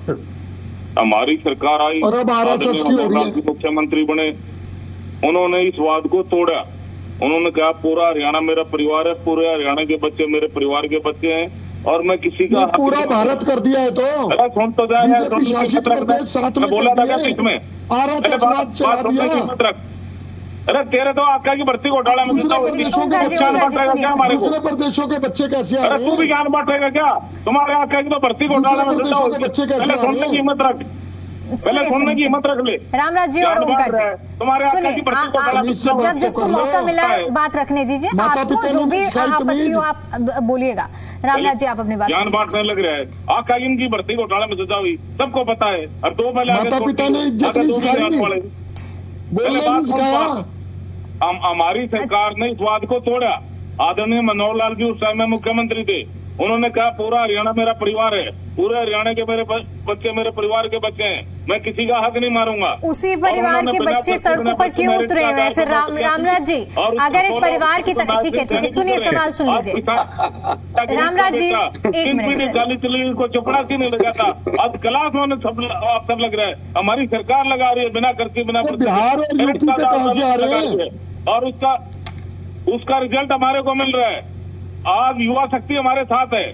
[SPEAKER 9] हमारी सरकार आई, मुख्यमंत्री बने, उन्होंने इस वाद को तोड़ा। उन्होंने कहा पूरा हरियाणा मेरा परिवार है, पूरे हरियाणा के बच्चे मेरे परिवार के बच्चे हैं और मैं किसी का
[SPEAKER 6] पूरा भारत कर दिया है। तो
[SPEAKER 9] सुन तो जाए, बोला था क्या बीच में? अरे तेरे तो आका की भर्ती घोटाला में ज्ञान बांटेगा क्या हमारे को?
[SPEAKER 6] प्रदेशों के बच्चे कैसे आ रहे हैं?
[SPEAKER 9] तू भी ज्ञान बांटेगा क्या? तुम्हारे आका की तो भर्ती घोटाला में
[SPEAKER 6] बच्चे कैसे?
[SPEAKER 9] सुनने की हिम्मत रख, पहले सुनने की हिम्मत रख ले।
[SPEAKER 4] रामराज जी और ओंकार जी,
[SPEAKER 9] तुम्हारे आका की भर्ती घोटाला में
[SPEAKER 4] जब जिसको मौका मिला बात रखने दीजिए। आपको जो भी आपत्ति हो आप बोलिएगा। रामराज जी, आप अपनी बात
[SPEAKER 9] ज्ञान बांटने लग रहा है। आका की भर्ती घोटाला में सजा हुई, सबको पता है। और दो हमारी सरकार ने इस वाद को तोड़ा। आदरणीय मनोहर लाल जी उस टाइम में मुख्यमंत्री थे, उन्होंने कहा पूरा हरियाणा मेरा परिवार है, पूरे हरियाणा के मेरे बच्चे मेरे परिवार के बच्चे हैं, मैं किसी का हक नहीं मारूंगा।
[SPEAKER 4] उसी परिवार के बच्चे सड़कों पर क्यों उतरे हुए हैं? फिर रामराज जी, अगर एक परिवार की तरह, ठीक है सुनिए, सवाल सुन लीजिए रामराज जी, एक मिनट।
[SPEAKER 9] गाली चली को चपड़ा नहीं लगा था, आज क्लास में सब अफसर लग रहा है, हमारी सरकार लगा रही है बिना खर्ची बिना
[SPEAKER 6] बिहार और यूपी के कहां से आ रहे हैं?
[SPEAKER 9] और उसका रिजल्ट हमारे को मिल रहा है। आज युवा शक्ति हमारे साथ है,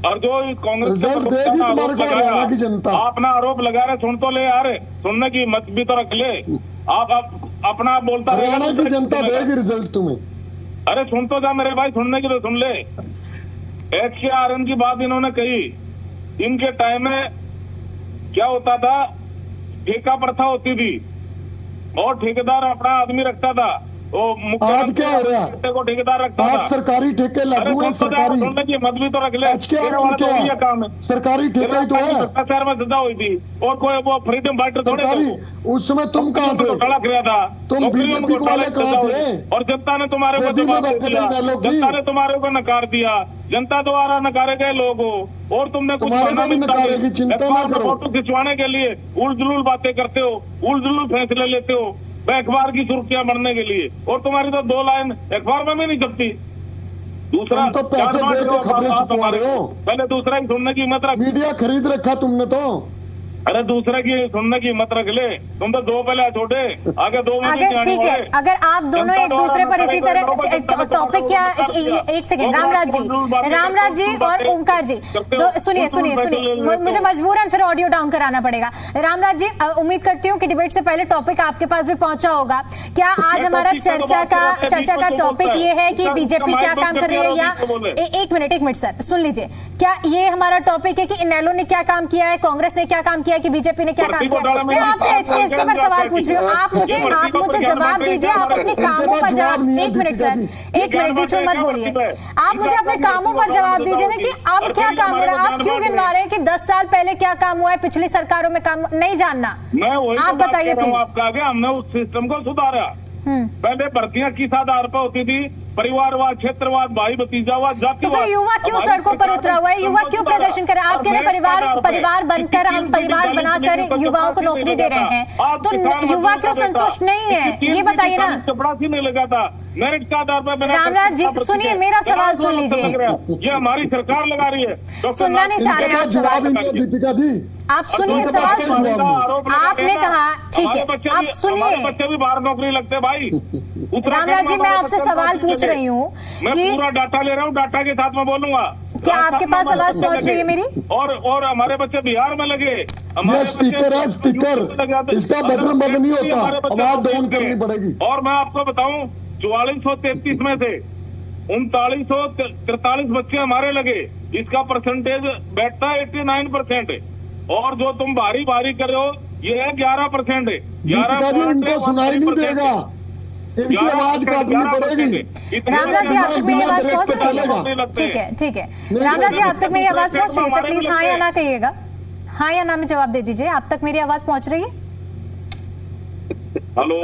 [SPEAKER 9] और जो कांग्रेस
[SPEAKER 6] रिजल्ट देगी तुम्हारे को हरियाणा की जनता।
[SPEAKER 9] आप अपना आरोप लगा रहे, सुन तो ले आ रहे, सुनने की मत भी तो रख ले। आप अपना बोलता
[SPEAKER 6] हरियाणा की जनता देगी रिजल्ट तुम्हें।
[SPEAKER 9] अरे सुन तो जा मेरे भाई, सुनने की तो सुन ले। HRN की बात इन्होंने कही, इनके टाइम में क्या होता था, ठेका प्रथा होती थी और ठेकेदार अपना आदमी रखता था।
[SPEAKER 6] आज क्या हो रहा है?
[SPEAKER 9] को ठेकेदार रखता
[SPEAKER 6] आज
[SPEAKER 9] था।
[SPEAKER 6] सरकारी ठेके लागू है, सरकारी
[SPEAKER 9] मत भी तो रख ले।
[SPEAKER 6] आज क्या
[SPEAKER 9] काम है,
[SPEAKER 6] सरकारी ठेका ही तो है।
[SPEAKER 9] शहर में सजा हुई थी और कोई वो फ्रीडम फाइटर थोड़े
[SPEAKER 6] सरकारी, उस समय तुम कहाँ थे?
[SPEAKER 9] था
[SPEAKER 6] तुम बीजेपी वाले कहाँ थे?
[SPEAKER 9] और जनता ने तुम्हारे को जवाब दिया, जनता ने तुम्हारे को नकार दिया, जनता द्वारा नकारे गए लोग हो, और तुमने कुछ
[SPEAKER 6] नकारेगी, चिंता ना करो।
[SPEAKER 9] फोटो खिंचवाने के लिए उलझुल बातें करते हो, उलझुल फैसले लेते हो अखबार की सुर्खियां बढ़ने के लिए, और तुम्हारी तो 2 लाइन अखबार में भी नहीं छपती। दूसरा
[SPEAKER 6] तो पैसे दे के खबरें छुपवा रहे हो।
[SPEAKER 9] पहले दूसरा ही सुनने की हिम्मत रख।
[SPEAKER 6] मीडिया खरीद रखा तुमने तो।
[SPEAKER 9] अरे दूसरे की सुनने की हिम्मत रख ले, तुम तो 2 पहले छोटे, आगे 2 में
[SPEAKER 4] अगर ठीक है, अगर आप दोनों एक दूसरे पर इसी तरह टॉपिक क्या, एक सेकंड रामराज जी और ओंकार जी, सुनिए, मुझे मजबूरन फिर ऑडियो डाउन कराना पड़ेगा। रामराज जी, उम्मीद करती हूँ कि डिबेट से पहले टॉपिक आपके पास भी पहुंचा होगा। क्या आज हमारा चर्चा का टॉपिक ये है कि बीजेपी क्या काम कर रही है, या एक मिनट सर सुन लीजिए, क्या ये हमारा टॉपिक है कि इनेलो ने क्या काम किया है, कांग्रेस ने क्या काम किया है, कि बीजेपी ने क्या काम किया? मैं आपसे HPSC पर सवाल पूछ रही हूँ, आप मुझे जवाब दीजिए। आप अपने कामों पर जवाब, एक मिनट सर, एक मिनट, बीच में मत बोलिए। आप मुझे अपने कामों पर जवाब दीजिए ना, कि अब क्या काम हो रहा है। आप क्यों गिनवा रहे हैं कि 10 साल पहले क्या काम हुआ है, पिछली सरकारों में काम नहीं जानना? आप बताइए प्लीज।
[SPEAKER 9] हमने उस सिस्टम को सुधारा। पहले भर्तियां किस आधार पर होती थी, परिवारवाद, क्षेत्रवाद, भाई भतीजावाद, जातिवाद।
[SPEAKER 4] तो फिर युवा क्यों सड़कों पर उतरा हुआ है? युवा क्यों प्रदर्शन कर रहे हैं? आप कह रहे परिवार बनकर, हम परिवार बनाकर युवाओं को नौकरी दे रहे हैं, तो युवा क्यों संतुष्ट नहीं है, ये बताइए ना।
[SPEAKER 9] चपड़ासी नहीं लगा था, मेरिट के आधार पर।
[SPEAKER 4] रामराज जी सुनिए, मेरा सवाल सुन लीजिए।
[SPEAKER 9] ये हमारी सरकार लगा रही है।
[SPEAKER 4] सुनना नहीं चाह रहे आप सवाल?
[SPEAKER 6] दीपिका जी
[SPEAKER 4] आप सुनिए, सवाल सुनिए। आपने कहा ठीक है, आप सुनिए।
[SPEAKER 9] बच्चे भी बाहर नौकरी लगते भाई।
[SPEAKER 4] रामराज जी, मैं आपसे सवाल पूछ रही हूँ
[SPEAKER 9] कि पूरा डाटा ले रहा हूँ, डाटा के साथ मैं बोलूंगा।
[SPEAKER 4] क्या आपके पास आवाज पहुँच रही है मेरी?
[SPEAKER 9] और हमारे बच्चे बिहार में लगे।
[SPEAKER 6] स्पीकर है, स्पीकर, इसका बटन बंद नहीं होता, आवाज डाउन करनी पड़ेगी।
[SPEAKER 9] और मैं आपको बताऊं, 4433 में से 3943 बच्चे हमारे लगे, इसका परसेंटेज बैठता है 89%। और जो तुम भारी कर रहे हो, ये है 11%।
[SPEAKER 6] उनको सुनाई नहीं देगा, इनकी आवाज काटनी पड़ेगी।
[SPEAKER 4] रामराज जी, आप तक मेरी आवाज पहुंच रही है? ठीक है रामराज जी, आप तक मेरी आवाज पहुंच रही है? सर प्लीज हाँ या ना कहिएगा, हाँ या ना में जवाब दे दीजिए। आप तक मेरी आवाज पहुंच रही है?
[SPEAKER 9] हेलो,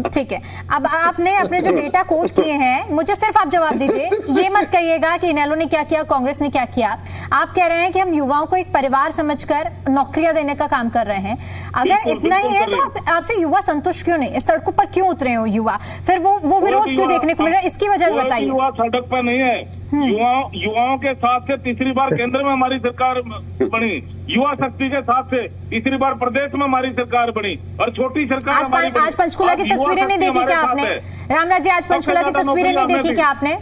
[SPEAKER 4] ठीक है। अब आपने अपने जो डेटा कोट किए हैं, मुझे सिर्फ आप जवाब दीजिए। ये मत कहिएगा कि इनेलो ने क्या किया, कांग्रेस ने क्या किया। आप कह रहे हैं कि हम युवाओं को एक परिवार समझकर नौकरियां देने का काम कर रहे हैं। अगर इतना ही है तो आपसे युवा संतुष्ट क्यों नहीं, सड़कों पर क्यों उतरे हो युवा? फिर वो विरोध क्यों देखने को मिल रहा है, इसकी वजह बताइए।
[SPEAKER 9] युवा सड़क पर नहीं है, युवाओं के साथ से तीसरी बार केंद्र में हमारी सरकार बनी, युवा शक्ति के साथ से तीसरी बार प्रदेश में हमारी सरकार बनी, और छोटी सरकार।
[SPEAKER 4] आज पंचकुला की तस्वीरें नहीं देखी क्या आपने? रामराज जी, आज पंचकुला की तस्वीरें नहीं देखी क्या आपने?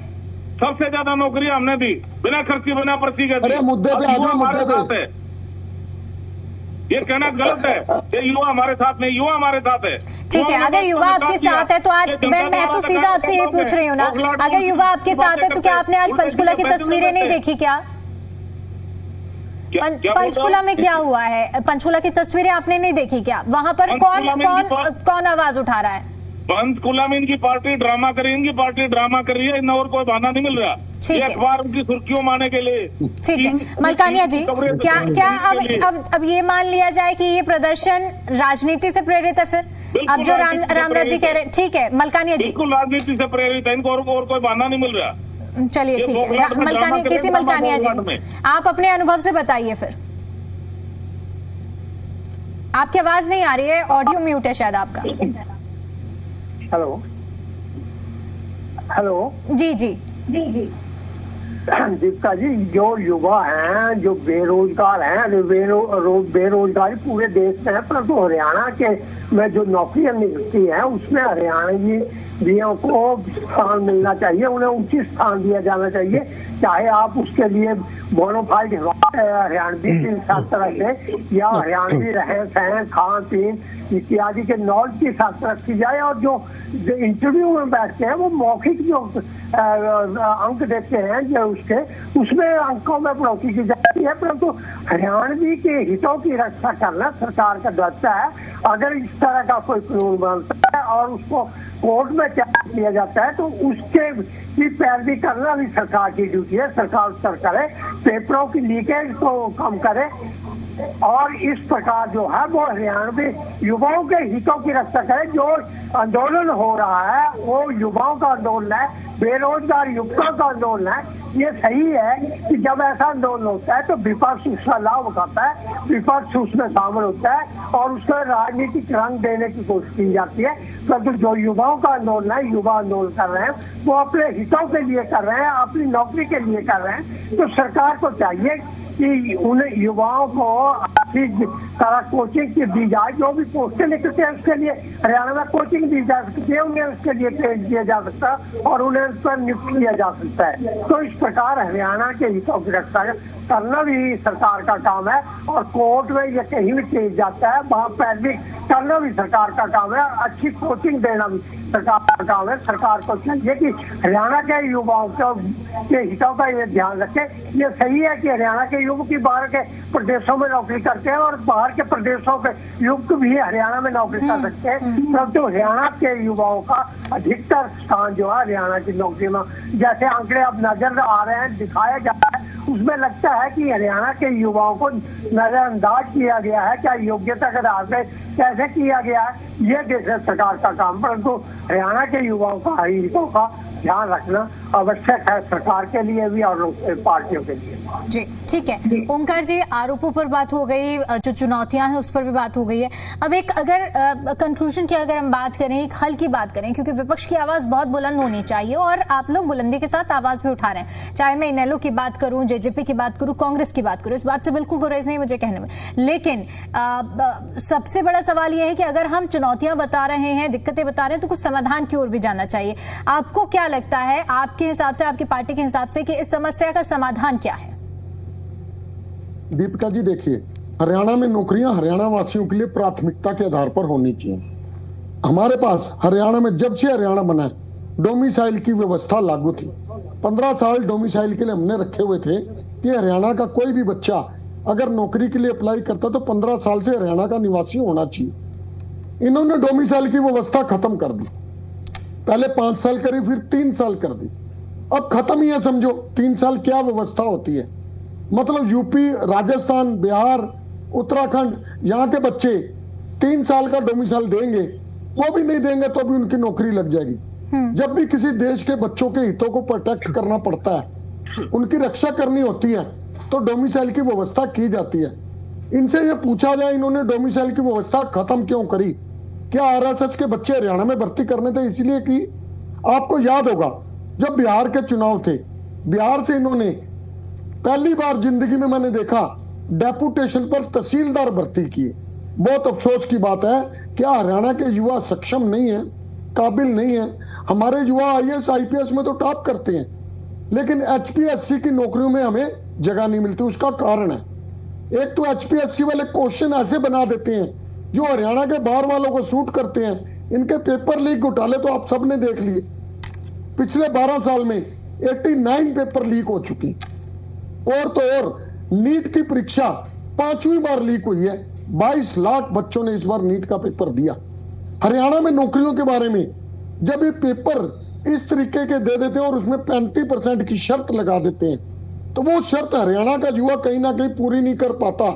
[SPEAKER 9] सबसे ज्यादा नौकरी हमने दी, बिना खर्ची बिना पर्ची के।
[SPEAKER 6] अरे मुद्दे पे आ जाओ, मुद्दे पे।
[SPEAKER 9] ये कहना गलत है, ये युवा हमारे साथ नहीं, युवा हमारे साथ है।
[SPEAKER 4] ठीक है, अगर युवा आपके साथ है तो आज मैं तो सीधा आपसे ये पूछ रही हूँ ना, अगर युवा आपके साथ है तो क्या आपने आज पंचकुला की तस्वीरें नहीं देखी क्या? पंचकुला में क्या हुआ है, पंचकुला की तस्वीरें आपने नहीं देखी क्या? वहां पर कौन आवाज उठा रहा है?
[SPEAKER 9] पंचकुला में इनकी पार्टी ड्रामा कर रही है, इन और कोई बहाना नहीं मिल रहा। ये अखबार उनकी सुर्खियों मारने के लिए।
[SPEAKER 4] ठीक है मलकानिया जी, क्या अब ये मान लिया जाए कि ये प्रदर्शन राजनीति से प्रेरित है? फिर अब जो रामराज जी कह रहे, ठीक है मलकानिया जी,
[SPEAKER 9] बिल्कुल राजनीति से प्रेरित है, इनको और कोई बहाना नहीं मिल रहा।
[SPEAKER 4] चलिए ठीक है, मलकानी केसी मलकानिया जी, आप अपने अनुभव से बताइए फिर। आपकी आवाज नहीं आ रही है, ऑडियो म्यूट है शायद आपका।
[SPEAKER 5] हेलो हेलो
[SPEAKER 4] जी जी
[SPEAKER 5] दीपिका जी, जो युवा हैं, जो बेरोजगार हैं, बेरोजगारी पूरे देश में है, परंतु हरियाणा के में जो नौकरियां निकलती हैं उसमें हरियाणवियों को स्थान मिलना चाहिए, उन्हें उचित स्थान दिया जाना चाहिए। चाहे आप उसके लिए बोनाफाइड हरियाणवी के साथ तरह से या हरियाणवी रहन सहन खान पीन इत्यादि के नॉलेज के साथ रखी जाए, और जो इंटरव्यू में बैठते हैं वो मौखिक जो अंक देते हैं जो उसमें अंकों में बढ़ोतरी की जाती है, परंतु हरियाणवी के हितों की रक्षा करना सरकार का दायित्व है। अगर इस तरह का कोई कानून बनता है और उसको कोर्ट में चैलेंज किया जाता है तो उसके की पैरवी करना भी सरकार की ड्यूटी है। सरकार उत्तर करे, पेपरों की लीकेज को कम करे, और इस प्रकार जो है वो हरियाणवी युवाओं के हितों की रक्षा करे। जो आंदोलन हो रहा है वो युवाओं का आंदोलन है, बेरोजगार युवकों का आंदोलन है। ये सही है कि जब ऐसा आंदोलन होता है तो विपक्ष उसका लाभ उठाता है, विपक्ष उसमें शामिल होता है और उसको राजनीतिक रंग देने की कोशिश की जाती है। परंतु जो युवाओं का आंदोलन है, युवा आंदोलन कर रहे हैं, वो अपने हितों के लिए कर रहे हैं, अपनी नौकरी के लिए कर रहे हैं, तो सरकार को चाहिए कि उन युवाओं को अच्छी तरह कोचिंग दी जाए। जो भी पोस्टें निकलते हैं उसके लिए हरियाणा में कोचिंग दी जा सकती है, उन्हें उसके लिए ट्रेन किया जा सकता है और उन्हें उस पर नियुक्त किया जा सकता है। तो इस प्रकार हरियाणा के हितों की रक्षा करना भी सरकार का काम है, और कोर्ट में ये कहीं भी केस जाता है वहाँ पैरवी करना भी सरकार का काम है, अच्छी कोचिंग देना भी सरकार का काम है। सरकार को चाहिए कि हरियाणा के युवाओं के हितों का ये ध्यान रखे। ये सही है कि हरियाणा के युवक बाहर के प्रदेशों में नौकरी करते हैं और बाहर के प्रदेशों के युवक भी हरियाणा में नौकरी कर सकते हैं, परंतु हरियाणा के युवाओं का अधिकतर स्थान जो है हरियाणा की नौकरी में, जैसे आंकड़े अब नजर आ रहे हैं, दिखाया जा रहा है, उसमें लगता है कि हरियाणा के युवाओं को नजरअंदाज किया गया है। क्या योग्यता के आधार पर कैसे किया गया है, ये देश सरकार का काम, परंतु हरियाणा के युवाओं का हितों का ध्यान रखना आवश्यक है, सरकार के लिए भी और पार्टियों के लिए।
[SPEAKER 4] जी ठीक है ओंकार जी, आरोपों पर बात हो गई, जो चुनौतियां हैं उस पर भी बात हो गई है। अब एक अगर कंक्लूजन की अगर हम बात करें, एक हल की बात करें, क्योंकि विपक्ष की आवाज बहुत बुलंद होनी चाहिए और आप लोग बुलंदी के साथ आवाज भी उठा रहे हैं, चाहे मैं इनेलो की बात करूं, जेजेपी की बात करूं, कांग्रेस की बात करूं, इस बात से बिल्कुल गुरेज नहीं मुझे कहने में। लेकिन सबसे बड़ा सवाल यह है कि अगर हम चुनौतियां बता रहे हैं, दिक्कतें बता रहे हैं, तो कुछ समाधान की ओर भी जाना चाहिए। आपको क्या लगता है, आपके हिसाब से, आपकी पार्टी के हिसाब से, कि इस समस्या का समाधान क्या है?
[SPEAKER 6] दीपिका जी देखिए, हरियाणा में नौकरियां हरियाणा वासियों के लिए प्राथमिकता के आधार पर होनी चाहिए। हमारे पास हरियाणा में जब से हरियाणा बना है डोमिसाइल की व्यवस्था लागू थी। 15 साल डोमिसाइल के लिए हमने रखे हुए थे कि हरियाणा का कोई भी बच्चा अगर नौकरी के लिए अप्लाई करता तो 15 साल से हरियाणा का निवासी होना चाहिए। इन्होंने डोमिसाइल की व्यवस्था खत्म कर दी, पहले 5 साल करी, फिर 3 साल कर दी, अब खत्म ही है। समझो 3 साल क्या व्यवस्था होती है, मतलब यूपी, राजस्थान, बिहार, उत्तराखंड, यहाँ के बच्चे 3 साल का डोमिसाइल देंगे, वो भी नहीं देंगे तो भी उनकी नौकरी लग जाएगी। जब भी किसी देश के बच्चों के हितों को प्रोटेक्ट करना पड़ता है, उनकी रक्षा करनी होती है, तो डोमिसाइल की व्यवस्था की जाती है। इनसे ये पूछा जाए इन्होंने डोमिसाइल की व्यवस्था खत्म क्यों करी? क्या आरएसएस के बच्चे हरियाणा में भर्ती करने थे इसलिए कि आपको याद होगा जब बिहार के चुनाव थे, बिहार से इन्होंने पहली बार जिंदगी में मैंने देखा डेपुटेशन पर तहसीलदार भर्ती किए। बहुत अफसोस की बात है, क्या हरियाणा के युवा सक्षम नहीं है, काबिल नहीं है? हमारे युवा आईएएस आईपीएस में तो टॉप करते हैं, लेकिन एचपीएससी की नौकरियों में हमें जगह नहीं मिलती। उसका कारण है, एक तो एचपीएससी वाले क्वेश्चन ऐसे बना देते हैं जो हरियाणा के बाहर वालों को सूट करते हैं। इनके पेपर लीक घोटाले तो आप सबने देख लिए, पिछले 12 साल में 89 पेपर लीक हो चुकी। और तो और नीट की परीक्षा 5वीं बार लीक हुई है, 22 लाख बच्चों ने इस बार नीट का पेपर दिया। हरियाणा में नौकरियों के बारे में जब ये पेपर इस तरीके के दे देते हैं और उसमें 35% की शर्त लगा देते हैं, तो वो शर्त हरियाणा का युवा कहीं ना कहीं पूरी नहीं कर पाता,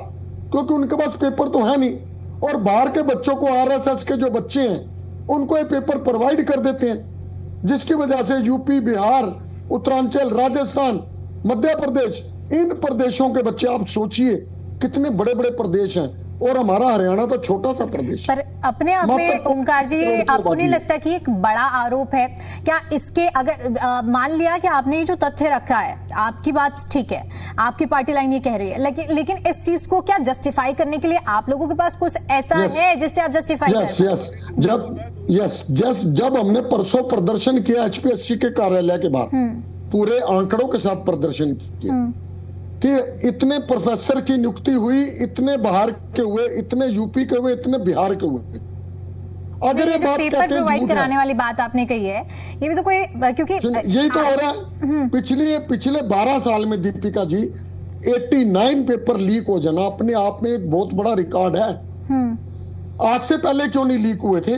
[SPEAKER 6] क्योंकि उनके पास पेपर तो है नहीं। और बाहर के बच्चों को, आरएसएस के जो बच्चे हैं उनको ये पेपर प्रोवाइड कर देते हैं, जिसकी वजह से यूपी, बिहार, उत्तरांचल, राजस्थान, मध्य प्रदेश, इन प्रदेशों के बच्चे, आप सोचिए कितने बड़े बड़े प्रदेश हैं, और हमारा हरियाणा तो छोटा सा प्रदेश।
[SPEAKER 4] पर अपने आप में ओंकार जी, आपको नहीं लगता कि एक बड़ा आरोप है क्या इसके? अगर मान लिया कि आपने ये जो तथ्य रखा है, आपकी बात ठीक है, आपकी पार्टी लाइन ये कह रही है, लेकिन इस चीज को क्या जस्टिफाई करने के लिए आप लोगों के पास कुछ ऐसा है जिससे आप जस्टिफाई
[SPEAKER 6] जब हमने परसों प्रदर्शन किया एचपीएससी के कार्यालय के बाहर, पूरे आंकड़ों के साथ प्रदर्शन किया कि इतने प्रोफेसर की नियुक्ति हुई, इतने बाहर के हुए, इतने यूपी के हुए, इतने बिहार के हुए। अगर ये बात
[SPEAKER 4] पेपर प्रोवाइड कराने वाली बात आपने कही है, ये भी तो कोई, क्योंकि
[SPEAKER 6] यही तो हो रहा है पिछले 12 साल में दीपिका जी 89 पेपर लीक हो जाना अपने आप में एक बहुत बड़ा रिकॉर्ड है। आज से पहले क्यों नहीं लीक हुए थे?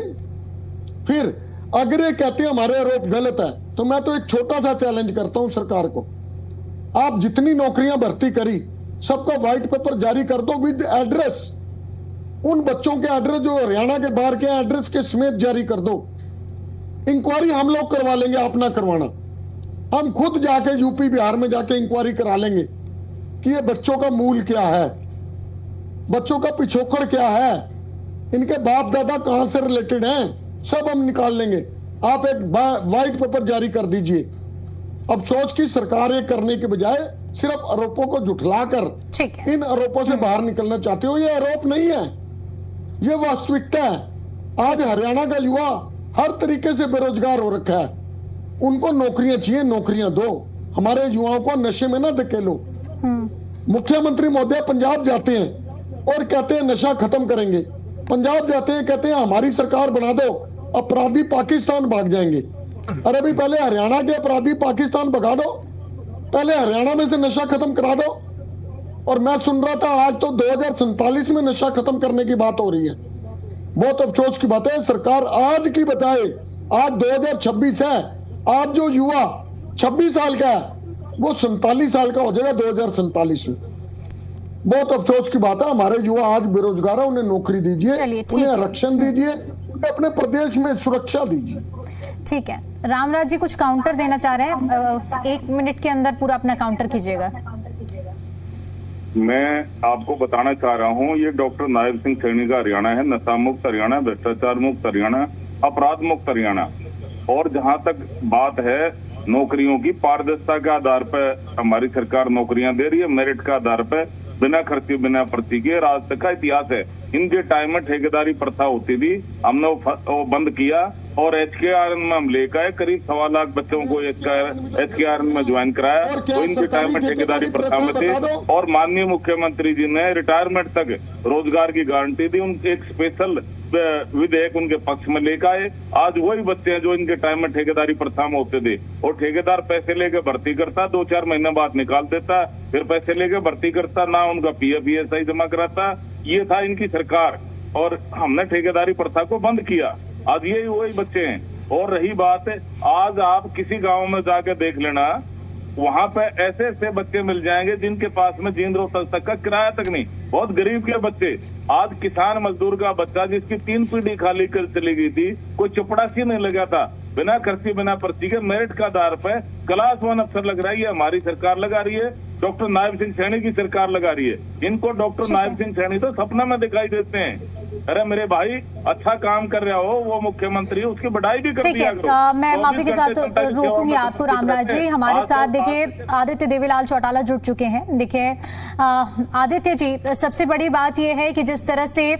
[SPEAKER 6] फिर अगर ये कहते हैं हमारे आरोप गलत है, तो मैं तो एक छोटा सा चैलेंज करता हूं सरकार को, आप जितनी नौकरियां भर्ती करी सबका व्हाइट पेपर जारी कर दो विद एड्रेस, उन बच्चों के एड्रेस जो हरियाणा के बाहर के एड्रेस के समेत जारी कर दो। इंक्वायरी हम लोग करवा लेंगे, आप ना करवाना, हम खुद जाके यूपी बिहार में जाके इंक्वायरी करा लेंगे कि ये बच्चों का मूल क्या है, बच्चों का पिछोकड़ क्या है, इनके बाप दादा कहां से रिलेटेड हैं, सब हम निकाल लेंगे। आप एक व्हाइट पेपर जारी कर दीजिए। अब सोच की सरकार ये करने के बजाय सिर्फ आरोपों को जुठलाकर इन आरोपों से बाहर निकलना चाहते हो। ये आरोप नहीं है, ये वास्तविकता है। आज हरियाणा का युवा हर तरीके से बेरोजगार हो रखा है, उनको नौकरियां चाहिए, नौकरियां दो। हमारे युवाओं को नशे में ना धकेलो। मुख्यमंत्री महोदय पंजाब जाते हैं और कहते हैं नशा खत्म करेंगे, पंजाब जाते हैं कहते हैं हमारी सरकार बना दो, अपराधी पाकिस्तान भाग जाएंगे। अरे भी पहले हरियाणा के अपराधी पाकिस्तान भगा दो, पहले हरियाणा में से नशा खत्म करा दो। और मैं सुन रहा था आज तो 2047 में नशा खत्म करने की बात हो रही है। बहुत अफसोस की बात है, सरकार आज की बताए, आज 2026 है, आज जो युवा 26 साल का है वो 47 साल का हो जाएगा 2047 में। बहुत अफसोस की बात है, हमारे युवा आज बेरोजगार है, उन्हें नौकरी दीजिए, उन्हें आरक्षण दीजिए, अपने प्रदेश में सुरक्षा दीजिए।
[SPEAKER 4] ठीक है, रामराज जी कुछ काउंटर देना चाह रहे हैं, 1 मिनट के अंदर पूरा अपना काउंटर कीजिएगा।
[SPEAKER 9] मैं आपको बताना चाह रहा हूँ, ये डॉक्टर नायब सिंह सैनी का हरियाणा है, नशा मुक्त हरियाणा, भ्रष्टाचार मुक्त हरियाणा, अपराध मुक्त हरियाणा। और जहाँ तक बात है नौकरियों की, पारदर्शिता के आधार पर हमारी सरकार नौकरियां दे रही है, मेरिट के आधार पर, बिना खर्चे बिना पर्ची के। आज तक का इतिहास है, इनके टाइम में ठेकेदारी प्रथा होती थी, हमने वो बंद किया और HKRN में हम लेकर करीब 1.25 लाख बच्चों को HKRN में ज्वाइन कराया। तो इनके टाइम में ठेकेदारी प्रथा में थे और माननीय मुख्यमंत्री जी ने रिटायरमेंट तक रोजगार की गारंटी दी, उनके एक स्पेशल विधेयक उनके पक्ष में लेकर आए। आज वही बच्चे हैं जो इनके टाइम में ठेकेदारी प्रथा में होते थे, और ठेकेदार पैसे लेके भर्ती करता, 2-4 महीने बाद निकाल देता, फिर पैसे लेके भर्ती करता, ना उनका PF ESI जमा कराता। ये था इनकी सरकार, और हमने ठेकेदारी प्रथा को बंद किया। आज यही वही बच्चे हैं। और रही बात, आज आप किसी गांव में जाके देख लेना, वहां पे ऐसे ऐसे बच्चे मिल जाएंगे जिनके पास में जींद रोहतक तक का किराया तक नहीं, बहुत गरीब के बच्चे। आज किसान मजदूर का बच्चा जिसकी 3 पीढ़ी खाली कर चली गई थी, कोई चपड़ासी नहीं लगा था, बिना खर्ची बिना पर्ची के मेरिट का आधार पर क्लास 1 अफसर लग रहा है। ये हमारी सरकार लगा रही है, डॉक्टर नायब सिंह सैनी की सरकार लगा रही है। इनको डॉक्टर नायब सिंह सैनी तो सपना में दिखाई देते हैं। अरे मेरे भाई, अच्छा काम कर रहा हो वो मुख्यमंत्री, उसकी बढ़ाई भी कर दिया करो।
[SPEAKER 4] मैं माफी के साथ रोकूंगी आपको रामराज जी। हमारे साथ देखिए आदित्य देवीलाल चौटाला जुड़ चुके हैं। देखिए आदित्य जी, सबसे बड़ी बात यह है कि जिस तरह से